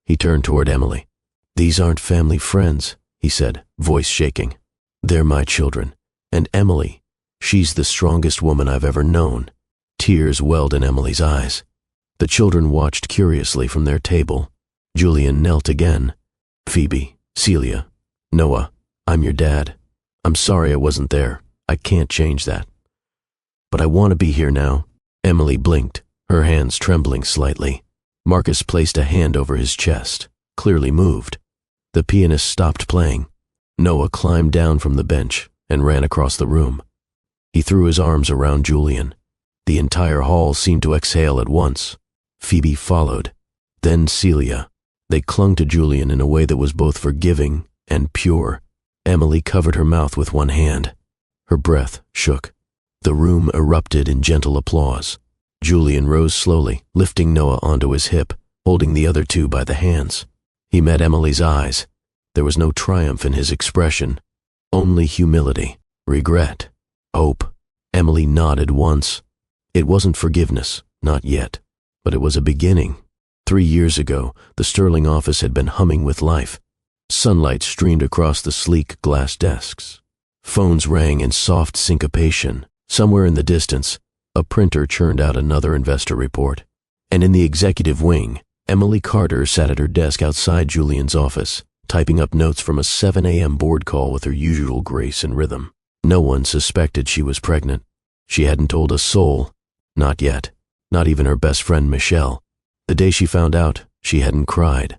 He turned toward Emily. "These aren't family friends," he said, voice shaking. "They're my children. And Emily, she's the strongest woman I've ever known." Tears welled in Emily's eyes. The children watched curiously from their table. Julian knelt again. "Phoebe, Celia, Noah, I'm your dad. I'm sorry I wasn't there. I can't change that. But I want to be here now." Emily blinked, her hands trembling slightly. Marcus placed a hand over his chest, clearly moved. The pianist stopped playing. Noah climbed down from the bench and ran across the room. He threw his arms around Julian. The entire hall seemed to exhale at once. Phoebe followed. Then Celia. They clung to Julian in a way that was both forgiving and pure. Emily covered her mouth with one hand. Her breath shook. The room erupted in gentle applause. Julian rose slowly, lifting Noah onto his hip, holding the other two by the hands. He met Emily's eyes. There was no triumph in his expression, only humility, regret, hope. Emily nodded once. It wasn't forgiveness, not yet, but it was a beginning. 3 years ago, the Sterling office had been humming with life. Sunlight streamed across the sleek glass desks. Phones rang in soft syncopation. Somewhere in the distance, a printer churned out another investor report. And in the executive wing, Emily Carter sat at her desk outside Julian's office, typing up notes from a 7 a.m. board call with her usual grace and rhythm. No one suspected she was pregnant. She hadn't told a soul. Not yet. Not even her best friend Michelle. The day she found out, she hadn't cried.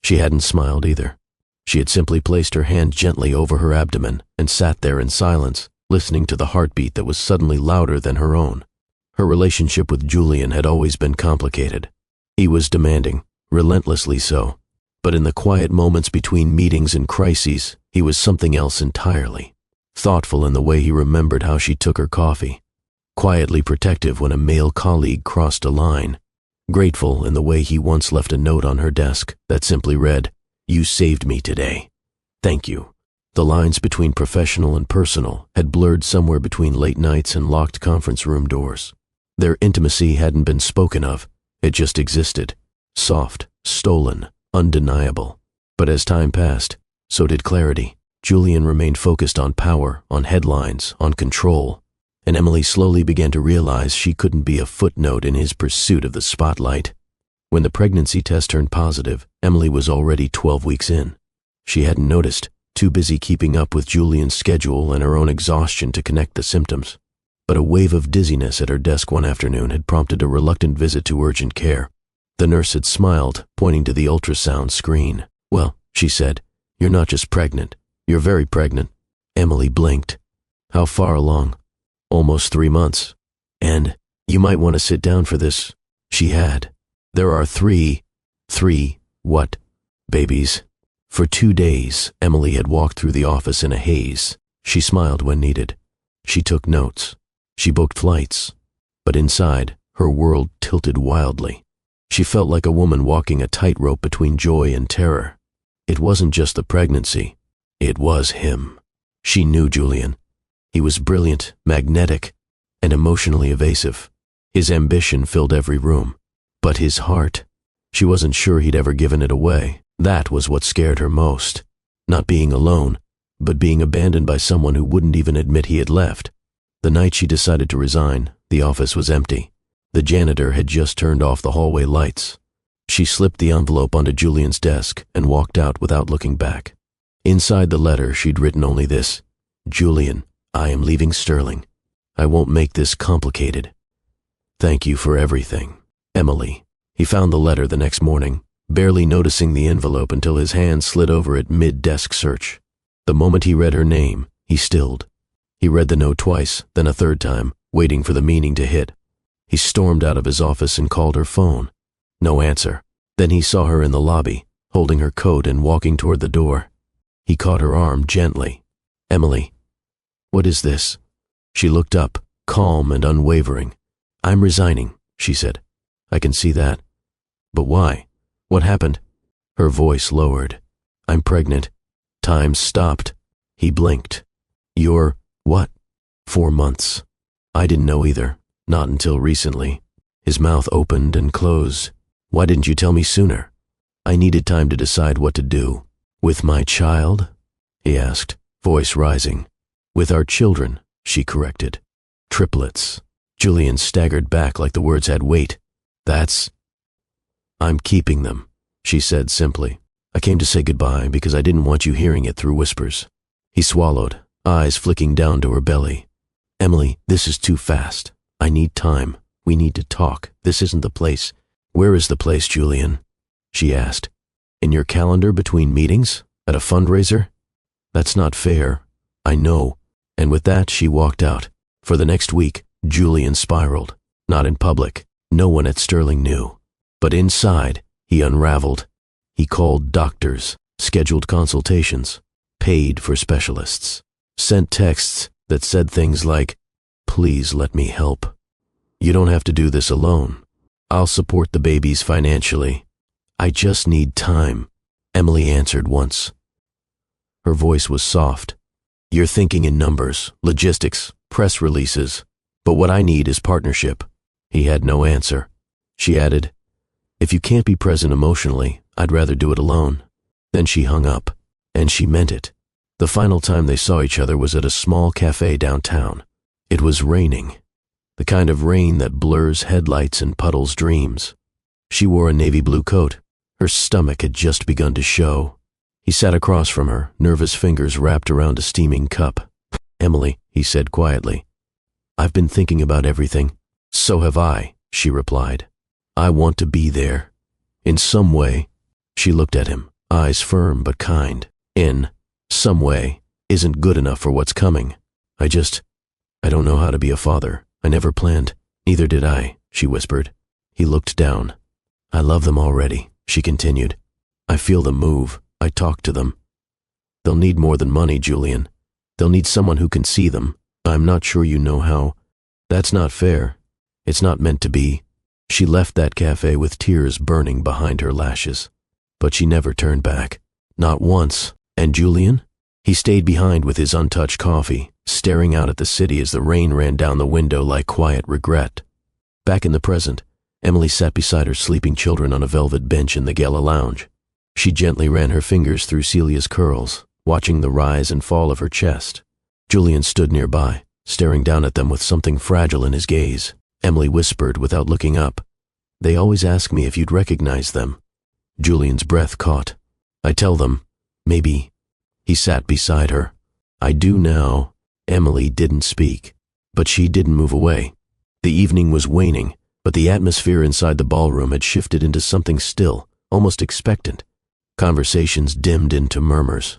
She hadn't smiled either. She had simply placed her hand gently over her abdomen and sat there in silence, listening to the heartbeat that was suddenly louder than her own. Her relationship with Julian had always been complicated. He was demanding, relentlessly so. But in the quiet moments between meetings and crises, he was something else entirely. Thoughtful in the way he remembered how she took her coffee. Quietly protective when a male colleague crossed a line. Grateful in the way he once left a note on her desk that simply read, "You saved me today. Thank you." The lines between professional and personal had blurred somewhere between late nights and locked conference room doors. Their intimacy hadn't been spoken of. It just existed. Soft, stolen, undeniable. But as time passed, so did clarity. Julian remained focused on power, on headlines, on control. And Emily slowly began to realize she couldn't be a footnote in his pursuit of the spotlight. When the pregnancy test turned positive, Emily was already 12 weeks in. She hadn't noticed, too busy keeping up with Julian's schedule and her own exhaustion to connect the symptoms. But a wave of dizziness at her desk one afternoon had prompted a reluctant visit to urgent care. The nurse had smiled, pointing to the ultrasound screen. "Well," she said, "you're not just pregnant. You're very pregnant." Emily blinked. "How far along?" "Almost 3 months. And you might want to sit down for this." She had. "There are three, what? Babies." For 2 days, Emily had walked through the office in a haze. She smiled when needed. She took notes. She booked flights. But inside, her world tilted wildly. She felt like a woman walking a tightrope between joy and terror. It wasn't just the pregnancy. It was him. She knew Julian. He was brilliant, magnetic, and emotionally evasive. His ambition filled every room. But his heart, she wasn't sure he'd ever given it away. That was what scared her most. Not being alone, but being abandoned by someone who wouldn't even admit he had left. The night she decided to resign, the office was empty. The janitor had just turned off the hallway lights. She slipped the envelope onto Julian's desk and walked out without looking back. Inside the letter, she'd written only this: "Julian, I am leaving Sterling. I won't make this complicated. Thank you for everything. Emily." He found the letter the next morning, barely noticing the envelope until his hand slid over it mid-desk search. The moment he read her name, he stilled. He read the note twice, then a third time, waiting for the meaning to hit. He stormed out of his office and called her phone. No answer. Then he saw her in the lobby, holding her coat and walking toward the door. He caught her arm gently. "Emily, what is this?" She looked up, calm and unwavering. "I'm resigning," she said. "I can see that. But why? What happened?" Her voice lowered. "I'm pregnant." Time stopped. He blinked. "You're what?" 4 months. I didn't know either. Not until recently. His mouth opened and closed. "Why didn't you tell me sooner?" "I needed time to decide what to do." "With my child?" he asked, voice rising. "With our children," she corrected. "Triplets." Julian staggered back like the words had weight. "I'm keeping them," she said simply. "I came to say goodbye because I didn't want you hearing it through whispers." He swallowed, eyes flicking down to her belly. "Emily, this is too fast. I need time. We need to talk. This isn't the place." "Where is the place, Julian?" she asked. "In your calendar between meetings? At a fundraiser?" "That's not fair. I know." And with that, she walked out. For the next week, Julian spiraled. Not in public. No one at Sterling knew. But inside, he unraveled. He called doctors, scheduled consultations, paid for specialists, sent texts that said things like, "Please let me help. You don't have to do this alone. I'll support the babies financially. I just need time," Emily answered once. Her voice was soft. "You're thinking in numbers, logistics, press releases, but what I need is partnership." He had no answer. She added, "If you can't be present emotionally, I'd rather do it alone." Then she hung up, and she meant it. The final time they saw each other was at a small cafe downtown. It was raining, the kind of rain that blurs headlights and puddles dreams. She wore a navy blue coat. Her stomach had just begun to show. He sat across from her, nervous fingers wrapped around a steaming cup. "Emily," he said quietly, "I've been thinking about everything." "So have I," she replied. "I want to be there. In some way." She looked at him, eyes firm but kind. "In some way isn't good enough for what's coming. I don't know how to be a father. I never planned." "Neither did I," she whispered. He looked down. "I love them already," she continued. "I feel them move. I talk to them. They'll need more than money, Julian. They'll need someone who can see them. I'm not sure you know how." "That's not fair. It's not meant to be." She left that cafe with tears burning behind her lashes. But she never turned back. Not once. And Julian? He stayed behind with his untouched coffee, staring out at the city as the rain ran down the window like quiet regret. Back in the present, Emily sat beside her sleeping children on a velvet bench in the gala lounge. She gently ran her fingers through Celia's curls, watching the rise and fall of her chest. Julian stood nearby, staring down at them with something fragile in his gaze. Emily whispered without looking up, "They always ask me if you'd recognize them." Julian's breath caught. "I tell them, maybe." He sat beside her. "I do now." Emily didn't speak, but she didn't move away. The evening was waning, but the atmosphere inside the ballroom had shifted into something still, almost expectant. Conversations dimmed into murmurs.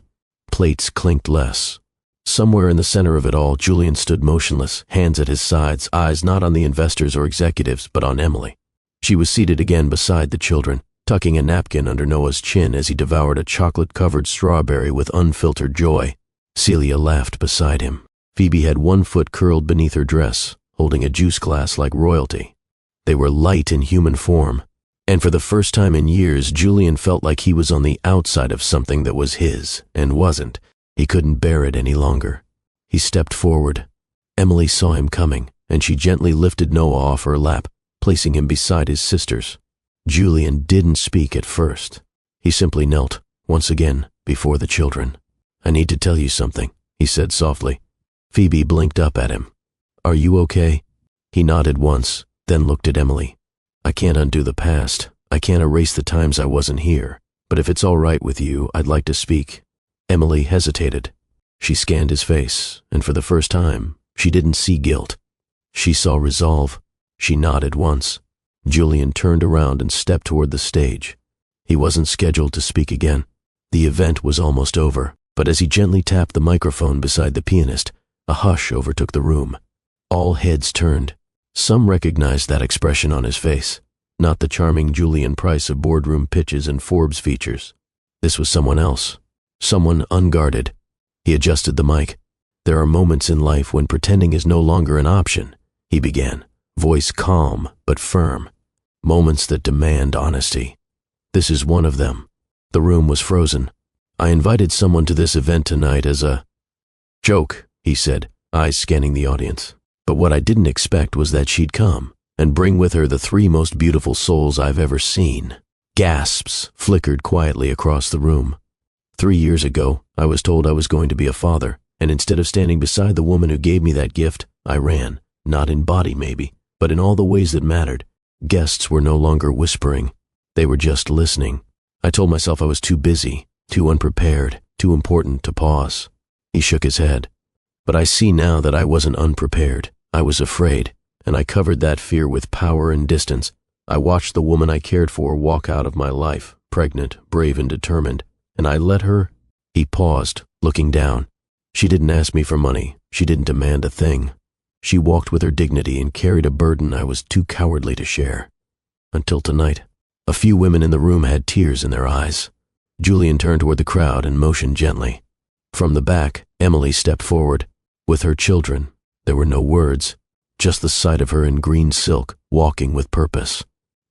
Plates clinked less. Somewhere in the center of it all, Julian stood motionless, hands at his sides, eyes not on the investors or executives, but on Emily. She was seated again beside the children, tucking a napkin under Noah's chin as he devoured a chocolate-covered strawberry with unfiltered joy. Celia laughed beside him. Phoebe had one foot curled beneath her dress, holding a juice glass like royalty. They were light in human form, and for the first time in years, Julian felt like he was on the outside of something that was his, and wasn't. He couldn't bear it any longer. He stepped forward. Emily saw him coming, and she gently lifted Noah off her lap, placing him beside his sisters. Julian didn't speak at first. He simply knelt, once again, before the children. "I need to tell you something," he said softly. Phoebe blinked up at him. "Are you okay?" He nodded once, then looked at Emily. "I can't undo the past. I can't erase the times I wasn't here. But if it's all right with you, I'd like to speak." Emily hesitated. She scanned his face, and for the first time, she didn't see guilt. She saw resolve. She nodded once. Julian turned around and stepped toward the stage. He wasn't scheduled to speak again. The event was almost over, but as he gently tapped the microphone beside the pianist, a hush overtook the room. All heads turned. Some recognized that expression on his face, not the charming Julian Price of boardroom pitches and Forbes features. This was someone else, someone unguarded. He adjusted the mic. "There are moments in life when pretending is no longer an option," he began, voice calm but firm. "Moments that demand honesty. This is one of them." The room was frozen. "I invited someone to this event tonight as a joke," he said, eyes scanning the audience. "But what I didn't expect was that she'd come and bring with her the three most beautiful souls I've ever seen." Gasps flickered quietly across the room. 3 years ago, I was told I was going to be a father, and instead of standing beside the woman who gave me that gift, I ran, not in body maybe, but in all the ways that mattered. Guests were no longer whispering. They were just listening. I told myself I was too busy, too unprepared, too important to pause. He shook his head. But I see now that I wasn't unprepared. I was afraid, and I covered that fear with power and distance. I watched the woman I cared for walk out of my life, pregnant, brave, and determined, and I let her. He paused, looking down. She didn't ask me for money. She didn't demand a thing. She walked with her dignity and carried a burden I was too cowardly to share. Until tonight. A few women in the room had tears in their eyes. Julian turned toward the crowd and motioned gently. From the back, Emily stepped forward. With her children, there were no words, just the sight of her in green silk, walking with purpose.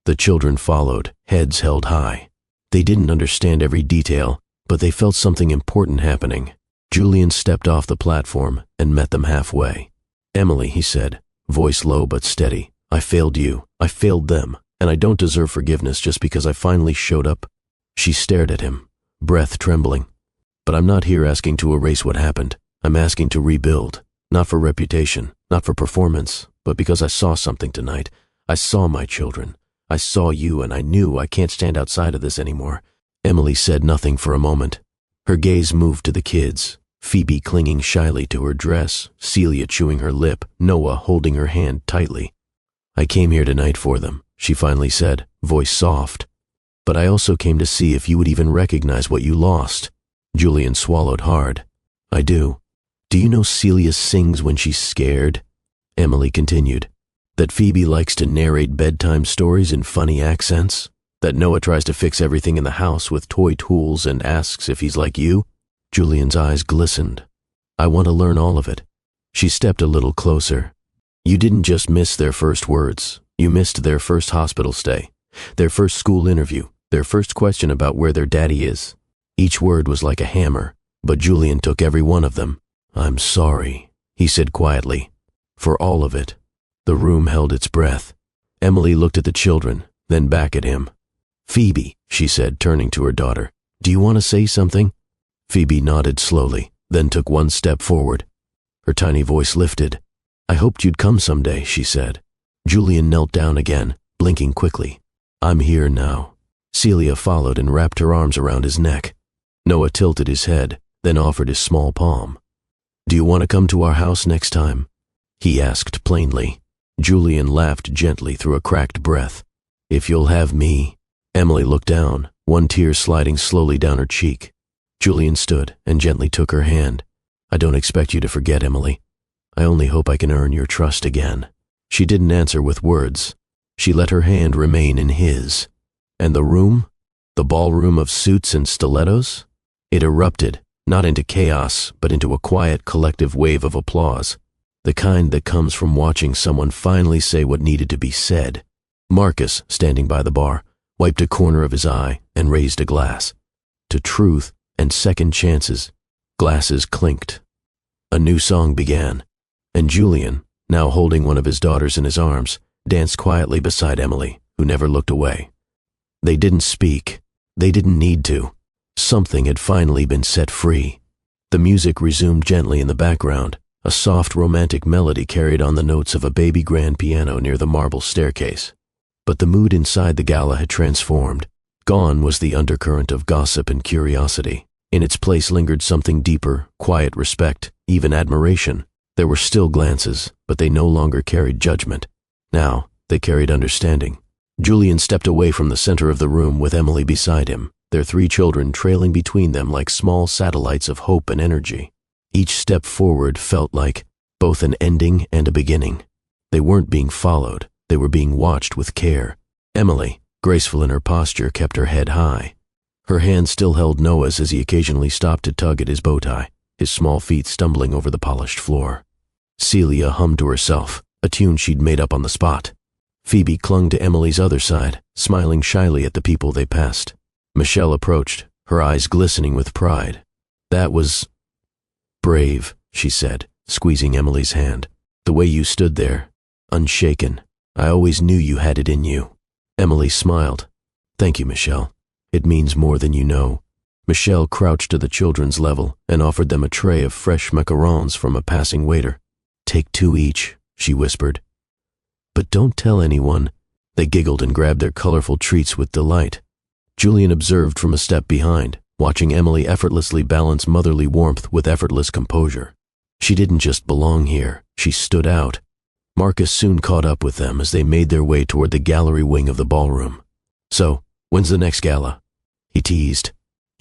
The children followed, heads held high. They didn't understand every detail, but they felt something important happening. Julian stepped off the platform and met them halfway. "Emily," he said, voice low but steady, "I failed you, I failed them, and I don't deserve forgiveness just because I finally showed up." She stared at him, breath trembling. "But I'm not here asking to erase what happened. I'm asking to rebuild, not for reputation, not for performance, but because I saw something tonight. I saw my children. I saw you, and I knew I can't stand outside of this anymore." Emily said nothing for a moment. Her gaze moved to the kids, Phoebe clinging shyly to her dress, Celia chewing her lip, Noah holding her hand tightly. "I came here tonight for them," she finally said, voice soft. "But I also came to see if you would even recognize what you lost." Julian swallowed hard. "I do. Do you know Celia sings when she's scared?" Emily continued. "That Phoebe likes to narrate bedtime stories in funny accents? That Noah tries to fix everything in the house with toy tools and asks if he's like you?" Julian's eyes glistened. "I want to learn all of it." She stepped a little closer. "You didn't just miss their first words. You missed their first hospital stay, their first school interview, their first question about where their daddy is." Each word was like a hammer, but Julian took every one of them. "I'm sorry," he said quietly, "for all of it." The room held its breath. Emily looked at the children, then back at him. "Phoebe," she said, turning to her daughter, "do you want to say something?" Phoebe nodded slowly, then took one step forward. Her tiny voice lifted. "I hoped you'd come someday," she said. Julian knelt down again, blinking quickly. "I'm here now." Celia followed and wrapped her arms around his neck. Noah tilted his head, then offered his small palm. "Do you want to come to our house next time?" he asked plainly. Julian laughed gently through a cracked breath. "If you'll have me." Emily looked down, one tear sliding slowly down her cheek. Julian stood and gently took her hand. "I don't expect you to forget, Emily. I only hope I can earn your trust again." She didn't answer with words. She let her hand remain in his. And the room? The ballroom of suits and stilettos? It erupted, not into chaos, but into a quiet collective wave of applause. The kind that comes from watching someone finally say what needed to be said. Marcus, standing by the bar, wiped a corner of his eye and raised a glass. To truth and second chances, glasses clinked. A new song began, and Julian, now holding one of his daughters in his arms, danced quietly beside Emily, who never looked away. They didn't speak. They didn't need to. Something had finally been set free. The music resumed gently in the background. A soft romantic melody carried on the notes of a baby grand piano near the marble staircase. But the mood inside the gala had transformed. Gone was the undercurrent of gossip and curiosity. In its place lingered something deeper, quiet respect, even admiration. There were still glances, but they no longer carried judgment. Now, they carried understanding. Julian stepped away from the center of the room with Emily beside him, their 3 children trailing between them like small satellites of hope and energy. Each step forward felt like both an ending and a beginning. They weren't being followed, they were being watched with care. Emily, graceful in her posture, kept her head high. Her hand still held Noah's as he occasionally stopped to tug at his bow tie, his small feet stumbling over the polished floor. Celia hummed to herself, a tune she'd made up on the spot. Phoebe clung to Emily's other side, smiling shyly at the people they passed. Michelle approached, her eyes glistening with pride. "That was brave," she said, squeezing Emily's hand. "The way you stood there, unshaken. I always knew you had it in you." Emily smiled. "Thank you, Michelle. It means more than you know." Michelle crouched to the children's level and offered them a tray of fresh macarons from a passing waiter. "Take 2 each," she whispered. "But don't tell anyone." They giggled and grabbed their colorful treats with delight. Julian observed from a step behind, watching Emily effortlessly balance motherly warmth with effortless composure. She didn't just belong here, she stood out. Marcus soon caught up with them as they made their way toward the gallery wing of the ballroom. "So, when's the next gala?" he teased.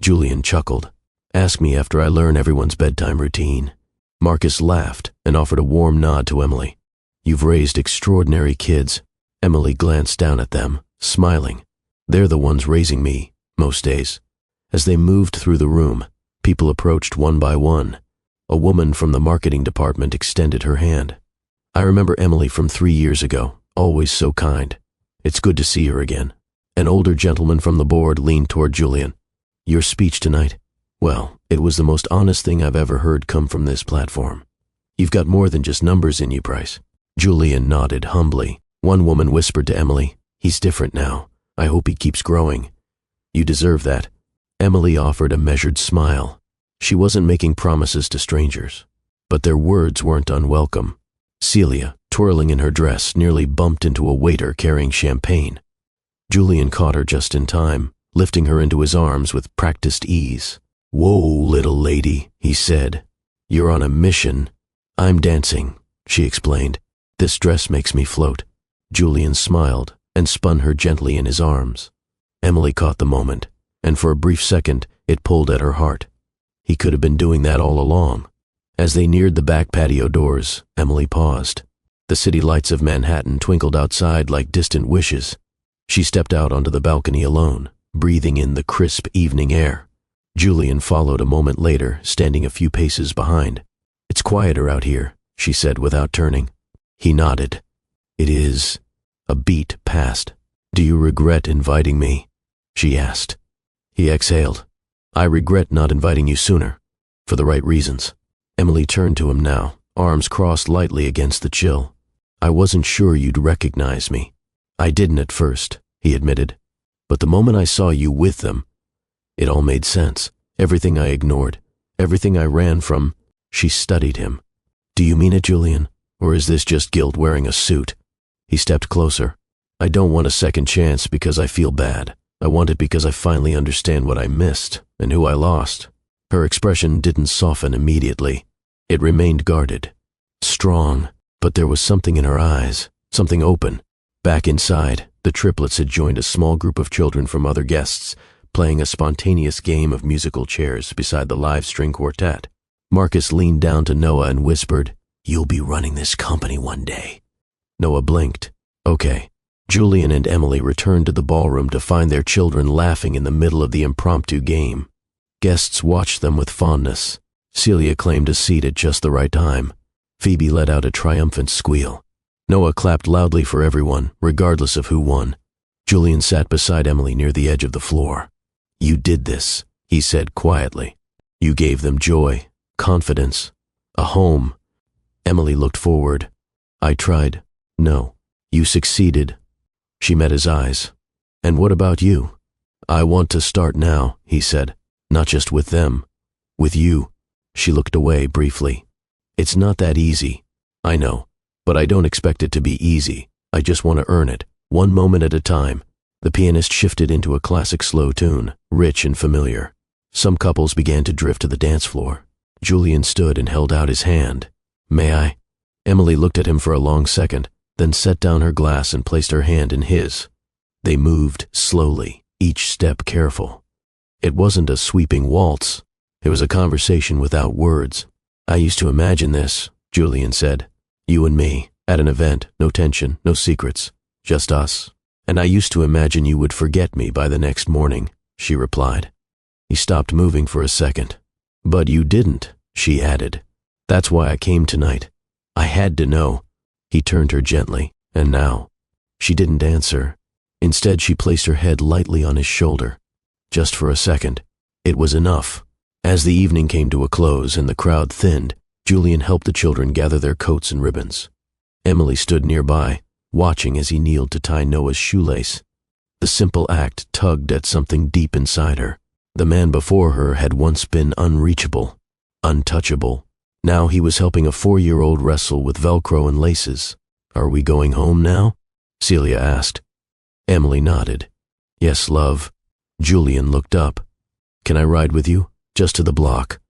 Julian chuckled. "Ask me after I learn everyone's bedtime routine." Marcus laughed and offered a warm nod to Emily, You've raised extraordinary kids. Emily glanced down at them, smiling. They're the ones raising me, most days. As they moved through the room, people approached one by one. A woman from the marketing department extended her hand. I remember Emily from 3 years ago, always so kind. It's good to see her again. An older gentleman from the board leaned toward Julian. Your speech tonight? Well, it was the most honest thing I've ever heard come from this platform. You've got more than just numbers in you, Bryce. Julian nodded humbly. One woman whispered to Emily, he's different now. I hope he keeps growing. You deserve that. Emily offered a measured smile. She wasn't making promises to strangers, but their words weren't unwelcome. Celia, twirling in her dress, nearly bumped into a waiter carrying champagne. Julian caught her just in time, lifting her into his arms with practiced ease. Whoa, little lady, he said. You're on a mission. I'm dancing, she explained. This dress makes me float. Julian smiled and spun her gently in his arms. Emily caught the moment, and for a brief second, it pulled at her heart. He could have been doing that all along. As they neared the back patio doors, Emily paused. The city lights of Manhattan twinkled outside like distant wishes. She stepped out onto the balcony alone, breathing in the crisp evening air. Julian followed a moment later, standing a few paces behind. It's quieter out here, she said without turning. He nodded. It is. A beat passed. Do you regret inviting me? She asked. He exhaled. I regret not inviting you sooner, for the right reasons. Emily turned to him now, arms crossed lightly against the chill. I wasn't sure you'd recognize me. I didn't at first, he admitted. But the moment I saw you with them, it all made sense. Everything I ignored, everything I ran from. She studied him. Do you mean it, Julian? Or is this just guilt wearing a suit? He stepped closer. I don't want a second chance because I feel bad. I want it because I finally understand what I missed and who I lost. Her expression didn't soften immediately. It remained guarded, strong, but there was something in her eyes, something open. Back inside, the triplets had joined a small group of children from other guests, playing a spontaneous game of musical chairs beside the live string quartet. Marcus leaned down to Noah and whispered, You'll be running this company one day. Noah blinked. Okay. Julian and Emily returned to the ballroom to find their children laughing in the middle of the impromptu game. Guests watched them with fondness. Celia claimed a seat at just the right time. Phoebe let out a triumphant squeal. Noah clapped loudly for everyone, regardless of who won. Julian sat beside Emily near the edge of the floor. You did this, he said quietly. You gave them joy, confidence, a home. Emily looked forward. I tried. No. You succeeded. She met his eyes. And what about you? I want to start now, he said. Not just with them. With you. She looked away briefly. It's not that easy. I know. But I don't expect it to be easy. I just want to earn it, one moment at a time. The pianist shifted into a classic slow tune, rich and familiar. Some couples began to drift to the dance floor. Julian stood and held out his hand. May I? Emily looked at him for a long second, then set down her glass and placed her hand in his. They moved slowly, each step careful. It wasn't a sweeping waltz. It was a conversation without words. I used to imagine this, Julian said. You and me, at an event, no tension, no secrets, just us. And I used to imagine you would forget me by the next morning, she replied. He stopped moving for a second. But you didn't, she added. That's why I came tonight. I had to know. He turned her gently, and now. She didn't answer. Instead, she placed her head lightly on his shoulder. Just for a second. It was enough. As the evening came to a close and the crowd thinned, Julian helped the children gather their coats and ribbons. Emily stood nearby, watching as he kneeled to tie Noah's shoelace. The simple act tugged at something deep inside her. The man before her had once been unreachable, untouchable. Now he was helping a 4-year-old wrestle with Velcro and laces. Are we going home now? Celia asked. Emily nodded. Yes, love. Julian looked up. Can I ride with you? Just to the block.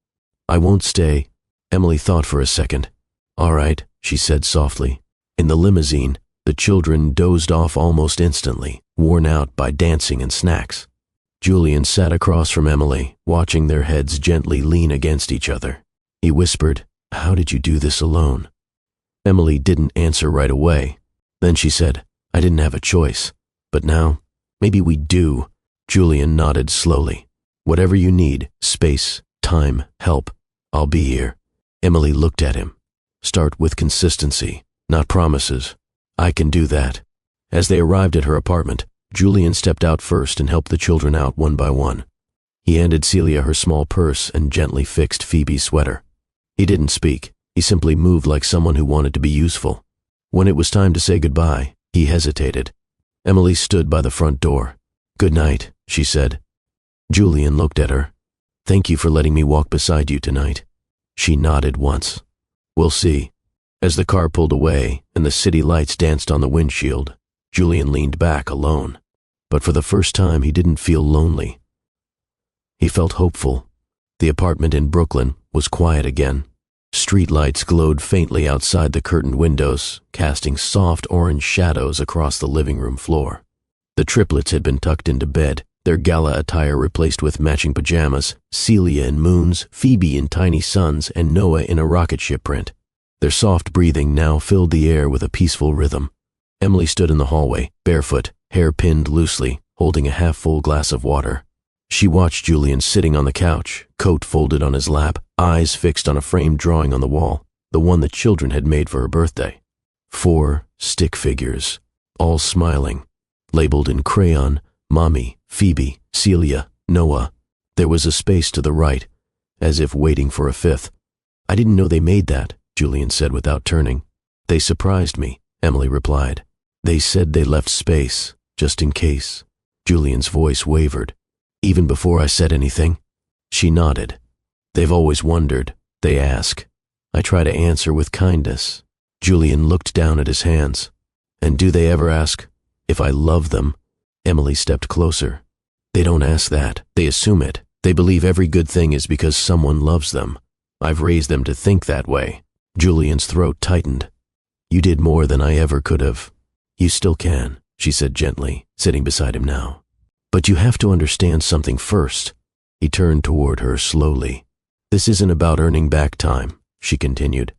I won't stay. Emily thought for a second. All right, she said softly. In the limousine, the children dozed off almost instantly, worn out by dancing and snacks. Julian sat across from Emily, watching their heads gently lean against each other. He whispered, How did you do this alone? Emily didn't answer right away. Then she said, I didn't have a choice. But now, maybe we do. Julian nodded slowly. Whatever you need, space, time, help, I'll be here. Emily looked at him. Start with consistency, not promises. I can do that. As they arrived at her apartment, Julian stepped out first and helped the children out one by one. He handed Celia her small purse and gently fixed Phoebe's sweater. He didn't speak. He simply moved like someone who wanted to be useful. When it was time to say goodbye, he hesitated. Emily stood by the front door. Good night, she said. Julian looked at her. Thank you for letting me walk beside you tonight. She nodded once. We'll see. As the car pulled away and the city lights danced on the windshield, Julian leaned back alone. But for the first time, he didn't feel lonely. He felt hopeful. The apartment in Brooklyn was quiet again. Street lights glowed faintly outside the curtained windows, casting soft orange shadows across the living room floor. The triplets had been tucked into bed, their gala attire replaced with matching pajamas, Celia in moons, Phoebe in tiny suns, and Noah in a rocket ship print. Their soft breathing now filled the air with a peaceful rhythm. Emily stood in the hallway, barefoot, hair pinned loosely, holding a half-full glass of water. She watched Julian sitting on the couch, coat folded on his lap, eyes fixed on a framed drawing on the wall, the one the children had made for her birthday. 4 stick figures, all smiling, labeled in crayon, Mommy, Phoebe, Celia, Noah. There was a space to the right, as if waiting for a 5th. I didn't know they made that, Julian said without turning. They surprised me, Emily replied. They said they left space, just in case. Julian's voice wavered. Even before I said anything? She nodded. They've always wondered, they ask. I try to answer with kindness. Julian looked down at his hands. And do they ever ask if I love them? Emily stepped closer. They don't ask that. They assume it. They believe every good thing is because someone loves them. I've raised them to think that way. Julian's throat tightened. You did more than I ever could have. You still can, she said gently, sitting beside him now. But you have to understand something first. He turned toward her slowly. This isn't about earning back time, she continued.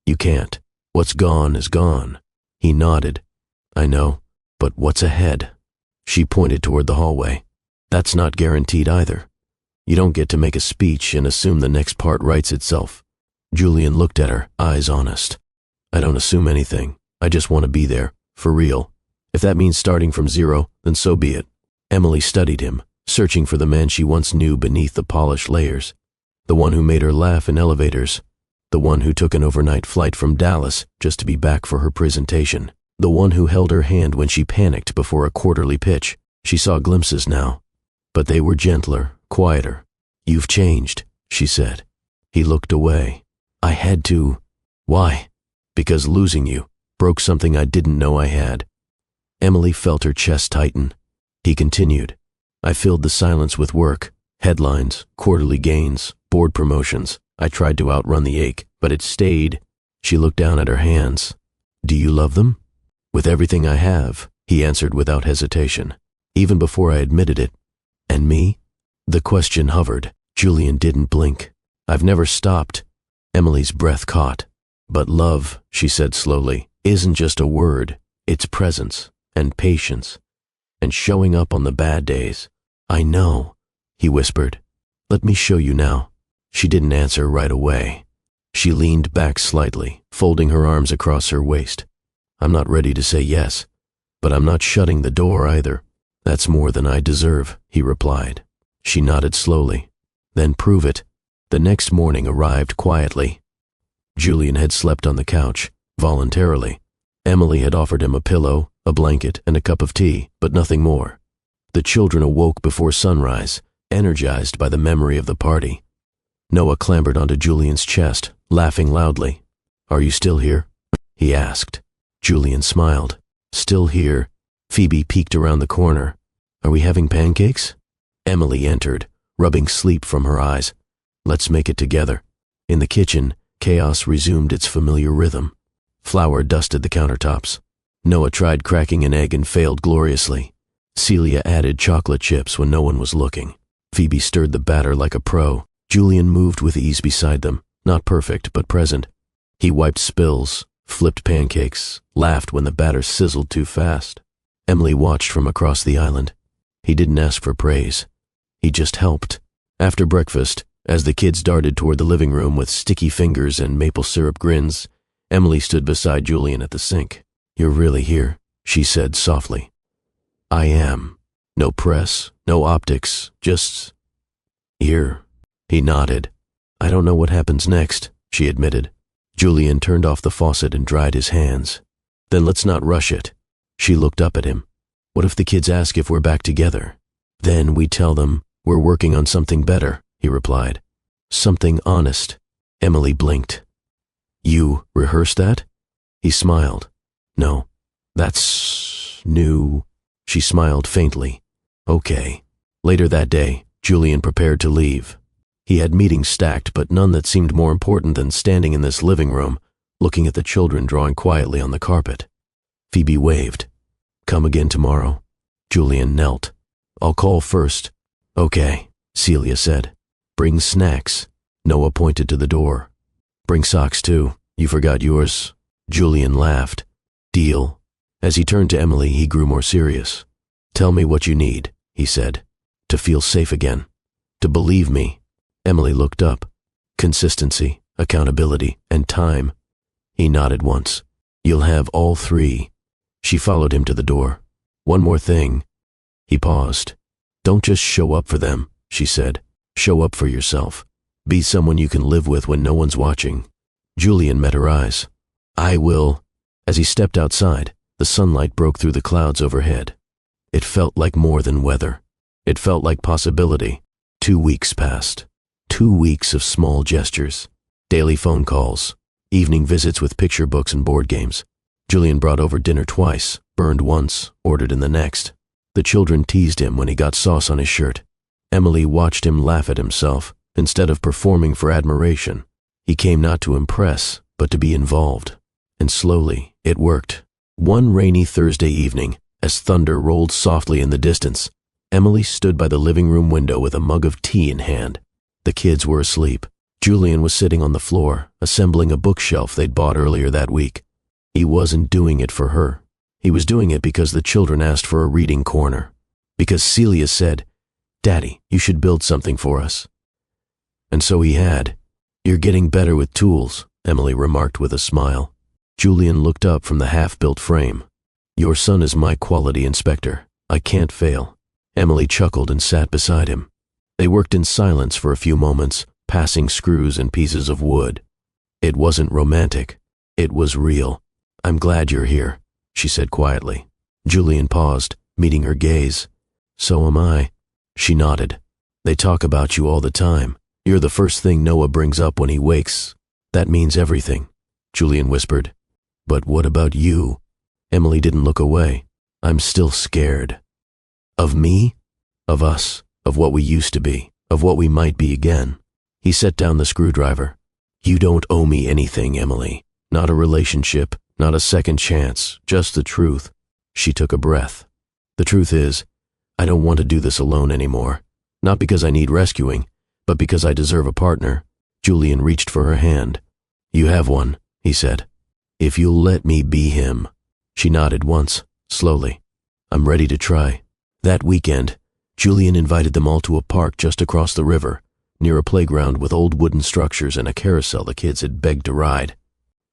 You can't. What's gone is gone. He nodded. I know, but what's ahead? She pointed toward the hallway. That's not guaranteed either. You don't get to make a speech and assume the next part writes itself. Julian looked at her, eyes honest. I don't assume anything. I just want to be there, for real. If that means starting from zero, then so be it. Emily studied him, searching for the man she once knew beneath the polished layers. The one who made her laugh in elevators. The one who took an overnight flight from Dallas just to be back for her presentation. The one who held her hand when she panicked before a quarterly pitch. She saw glimpses now, but they were gentler, quieter. You've changed, she said. He looked away. I had to. Why? Because losing you broke something I didn't know I had. Emily felt her chest tighten. He continued. I filled the silence with work, headlines, quarterly gains, board promotions. I tried to outrun the ache, but it stayed. She looked down at her hands. Do you love them? With everything I have, he answered without hesitation, even before I admitted it. And me? The question hovered. Julian didn't blink. I've never stopped. Emily's breath caught. But love, she said slowly, isn't just a word. It's presence and patience and showing up on the bad days. I know, he whispered. Let me show you now. She didn't answer right away. She leaned back slightly, folding her arms across her waist. I'm not ready to say yes, but I'm not shutting the door either. That's more than I deserve, he replied. She nodded slowly. Then prove it. The next morning arrived quietly. Julian had slept on the couch, voluntarily. Emily had offered him a pillow, a blanket, and a cup of tea, but nothing more. The children awoke before sunrise, energized by the memory of the party. Noah clambered onto Julian's chest, laughing loudly. Are you still here? He asked. Julian smiled. Still here. Phoebe peeked around the corner. Are we having pancakes? Emily entered, rubbing sleep from her eyes. Let's make it together. In the kitchen, chaos resumed its familiar rhythm. Flour dusted the countertops. Noah tried cracking an egg and failed gloriously. Celia added chocolate chips when no one was looking. Phoebe stirred the batter like a pro. Julian moved with ease beside them, not perfect but present. He wiped spills, flipped pancakes, laughed when the batter sizzled too fast. Emily watched from across the island. He didn't ask for praise. He just helped. After breakfast, as the kids darted toward the living room with sticky fingers and maple syrup grins, Emily stood beside Julian at the sink. "You're really here," she said softly. "I am. No press, no optics, just here." He nodded. "I don't know what happens next," she admitted. Julian turned off the faucet and dried his hands. "Then let's not rush it." She looked up at him. "What if the kids ask if we're back together?" "Then we tell them we're working on something better," he replied. "Something honest." Emily blinked. "You rehearsed that?" He smiled. "No, that's new." She smiled faintly. "Okay." Later that day, Julian prepared to leave. He had meetings stacked, but none that seemed more important than standing in this living room, looking at the children drawing quietly on the carpet. Phoebe waved. "Come again tomorrow." Julian knelt. "I'll call first." "Okay," Celia said. "Bring snacks." Noah pointed to the door. "Bring socks too. You forgot yours." Julian laughed. "Deal." As he turned to Emily, he grew more serious. "Tell me what you need," he said. "To feel safe again. To believe me." Emily looked up. "Consistency, accountability, and time." He nodded once. "You'll have all three." She followed him to the door. "One more thing." He paused. "Don't just show up for them," she said. "Show up for yourself. Be someone you can live with when no one's watching." Julian met her eyes. "I will." As he stepped outside, the sunlight broke through the clouds overhead. It felt like more than weather. It felt like possibility. 2 weeks passed. 2 weeks of small gestures. Daily phone calls. Evening visits with picture books and board games. Julian brought over dinner twice, burned once, ordered in the next. The children teased him when he got sauce on his shirt. Emily watched him laugh at himself. Instead of performing for admiration, he came not to impress, but to be involved. And slowly, it worked. One rainy Thursday evening, as thunder rolled softly in the distance, Emily stood by the living room window with a mug of tea in hand. The kids were asleep. Julian was sitting on the floor, assembling a bookshelf they'd bought earlier that week. He wasn't doing it for her. He was doing it because the children asked for a reading corner. Because Celia said, "Daddy, you should build something for us." And so he had. "You're getting better with tools," Emily remarked with a smile. Julian looked up from the half-built frame. "Your son is my quality inspector. I can't fail." Emily chuckled and sat beside him. They worked in silence for a few moments, passing screws and pieces of wood. It wasn't romantic. It was real. "I'm glad you're here," she said quietly. Julian paused, meeting her gaze. "So am I." She nodded. "They talk about you all the time. You're the first thing Noah brings up when he wakes. That means everything," Julian whispered. "But what about you?" Emily didn't look away. "I'm still scared." "Of me? Of us? Of what we used to be? Of what we might be again?" He set down the screwdriver. "You don't owe me anything, Emily. Not a relationship, not a second chance, just the truth." She took a breath. "The truth is, I don't want to do this alone anymore. Not because I need rescuing, but because I deserve a partner." Julian reached for her hand. "You have one," he said. "If you'll let me be him." She nodded once, slowly. "I'm ready to try." That weekend, Julian invited them all to a park just across the river, near a playground with old wooden structures and a carousel the kids had begged to ride.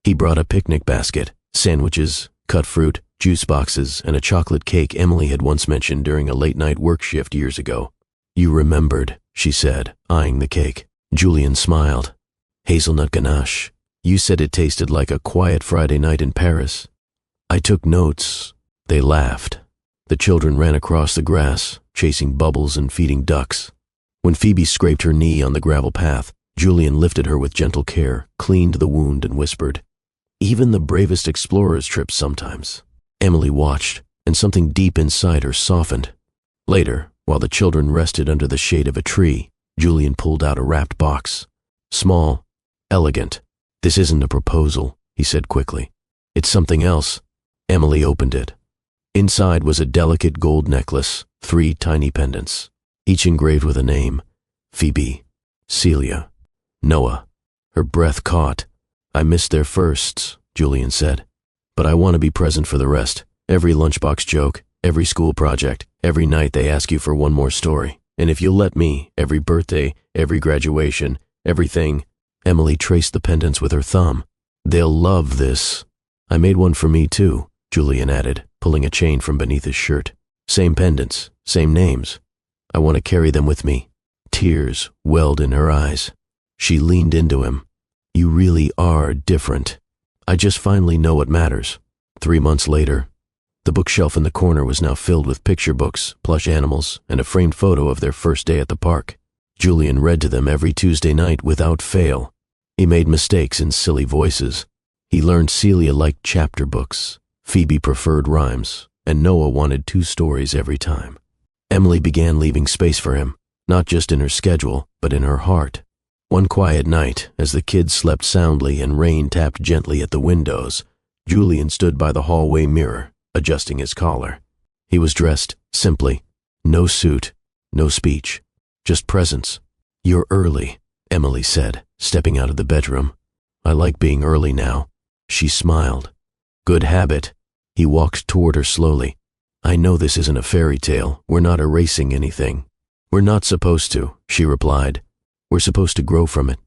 He brought a picnic basket, sandwiches, cut fruit, juice boxes, and a chocolate cake Emily had once mentioned during a late-night work shift years ago. "You remembered," she said, eyeing the cake. Julian smiled. "Hazelnut ganache. You said it tasted like a quiet Friday night in Paris." "I took notes." They laughed. The children ran across the grass, chasing bubbles and feeding ducks. When Phoebe scraped her knee on the gravel path, Julian lifted her with gentle care, cleaned the wound, and whispered, "Even the bravest explorers trip sometimes." Emily watched, and something deep inside her softened. Later, while the children rested under the shade of a tree, Julian pulled out a wrapped box. Small, elegant. "This isn't a proposal," he said quickly. "It's something else." Emily opened it. Inside was a delicate gold necklace, 3 tiny pendants, each engraved with a name: Phoebe, Celia, Noah. Her breath caught. "I missed their firsts," Julian said. But I want to be present for the rest. Every lunchbox joke, every school project, every night they ask you for one more story. And if you'll let me, every birthday, every graduation, everything. Emily traced the pendants with her thumb. They'll love this. I made one for me too, Julian added, pulling a chain from beneath his shirt. Same pendants, same names. I want to carry them with me. Tears welled in her eyes. She leaned into him. You really are different. I just finally know what matters. 3 months later, the bookshelf in the corner was now filled with picture books, plush animals, and a framed photo of their first day at the park. Julian read to them every Tuesday night without fail. He made mistakes in silly voices. He learned Celia liked chapter books, Phoebe preferred rhymes, and Noah wanted 2 stories every time. Emily began leaving space for him, not just in her schedule, but in her heart. One quiet night, as the kids slept soundly and rain tapped gently at the windows, Julian stood by the hallway mirror, adjusting his collar. He was dressed simply. No suit, no speech, just presence. You're early, Emily said, stepping out of the bedroom. I like being early now. She smiled. Good habit. He walked toward her slowly. I know this isn't a fairy tale. We're not erasing anything. We're not supposed to, she replied. We're supposed to grow from it.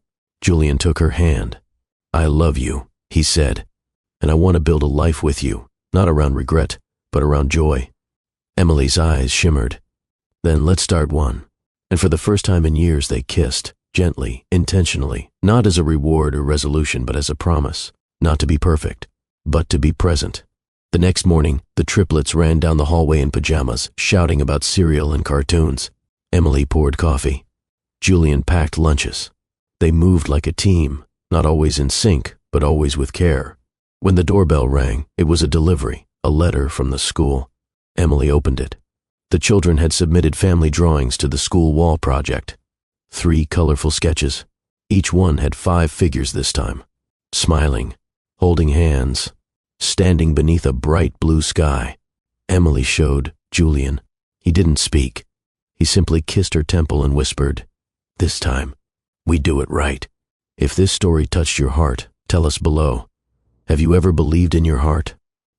Julian took her hand. I love you, he said, and I want to build a life with you, not around regret, but around joy. Emily's eyes shimmered. Then let's start one. And for the first time in years they kissed, gently, intentionally, not as a reward or resolution, but as a promise, not to be perfect, but to be present. The next morning, the triplets ran down the hallway in pajamas, shouting about cereal and cartoons. Emily poured coffee. Julian packed lunches. They moved like a team, not always in sync, but always with care. When the doorbell rang, it was a delivery, a letter from the school. Emily opened it. The children had submitted family drawings to the school wall project. 3 colorful sketches. Each one had 5 figures this time. Smiling, holding hands, standing beneath a bright blue sky. Emily showed Julian. He didn't speak. He simply kissed her temple and whispered, This time, we do it right. If this story touched your heart, tell us below. Have you ever believed in your heart?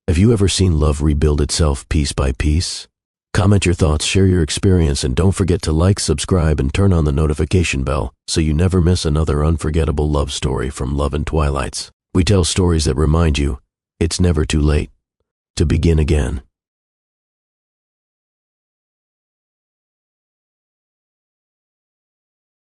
Have you ever seen love rebuild itself piece by piece? Comment your thoughts, share your experience, and don't forget to like, subscribe, and turn on the notification bell so you never miss another unforgettable love story from Love and Twilights. We tell stories that remind you it's never too late to begin again.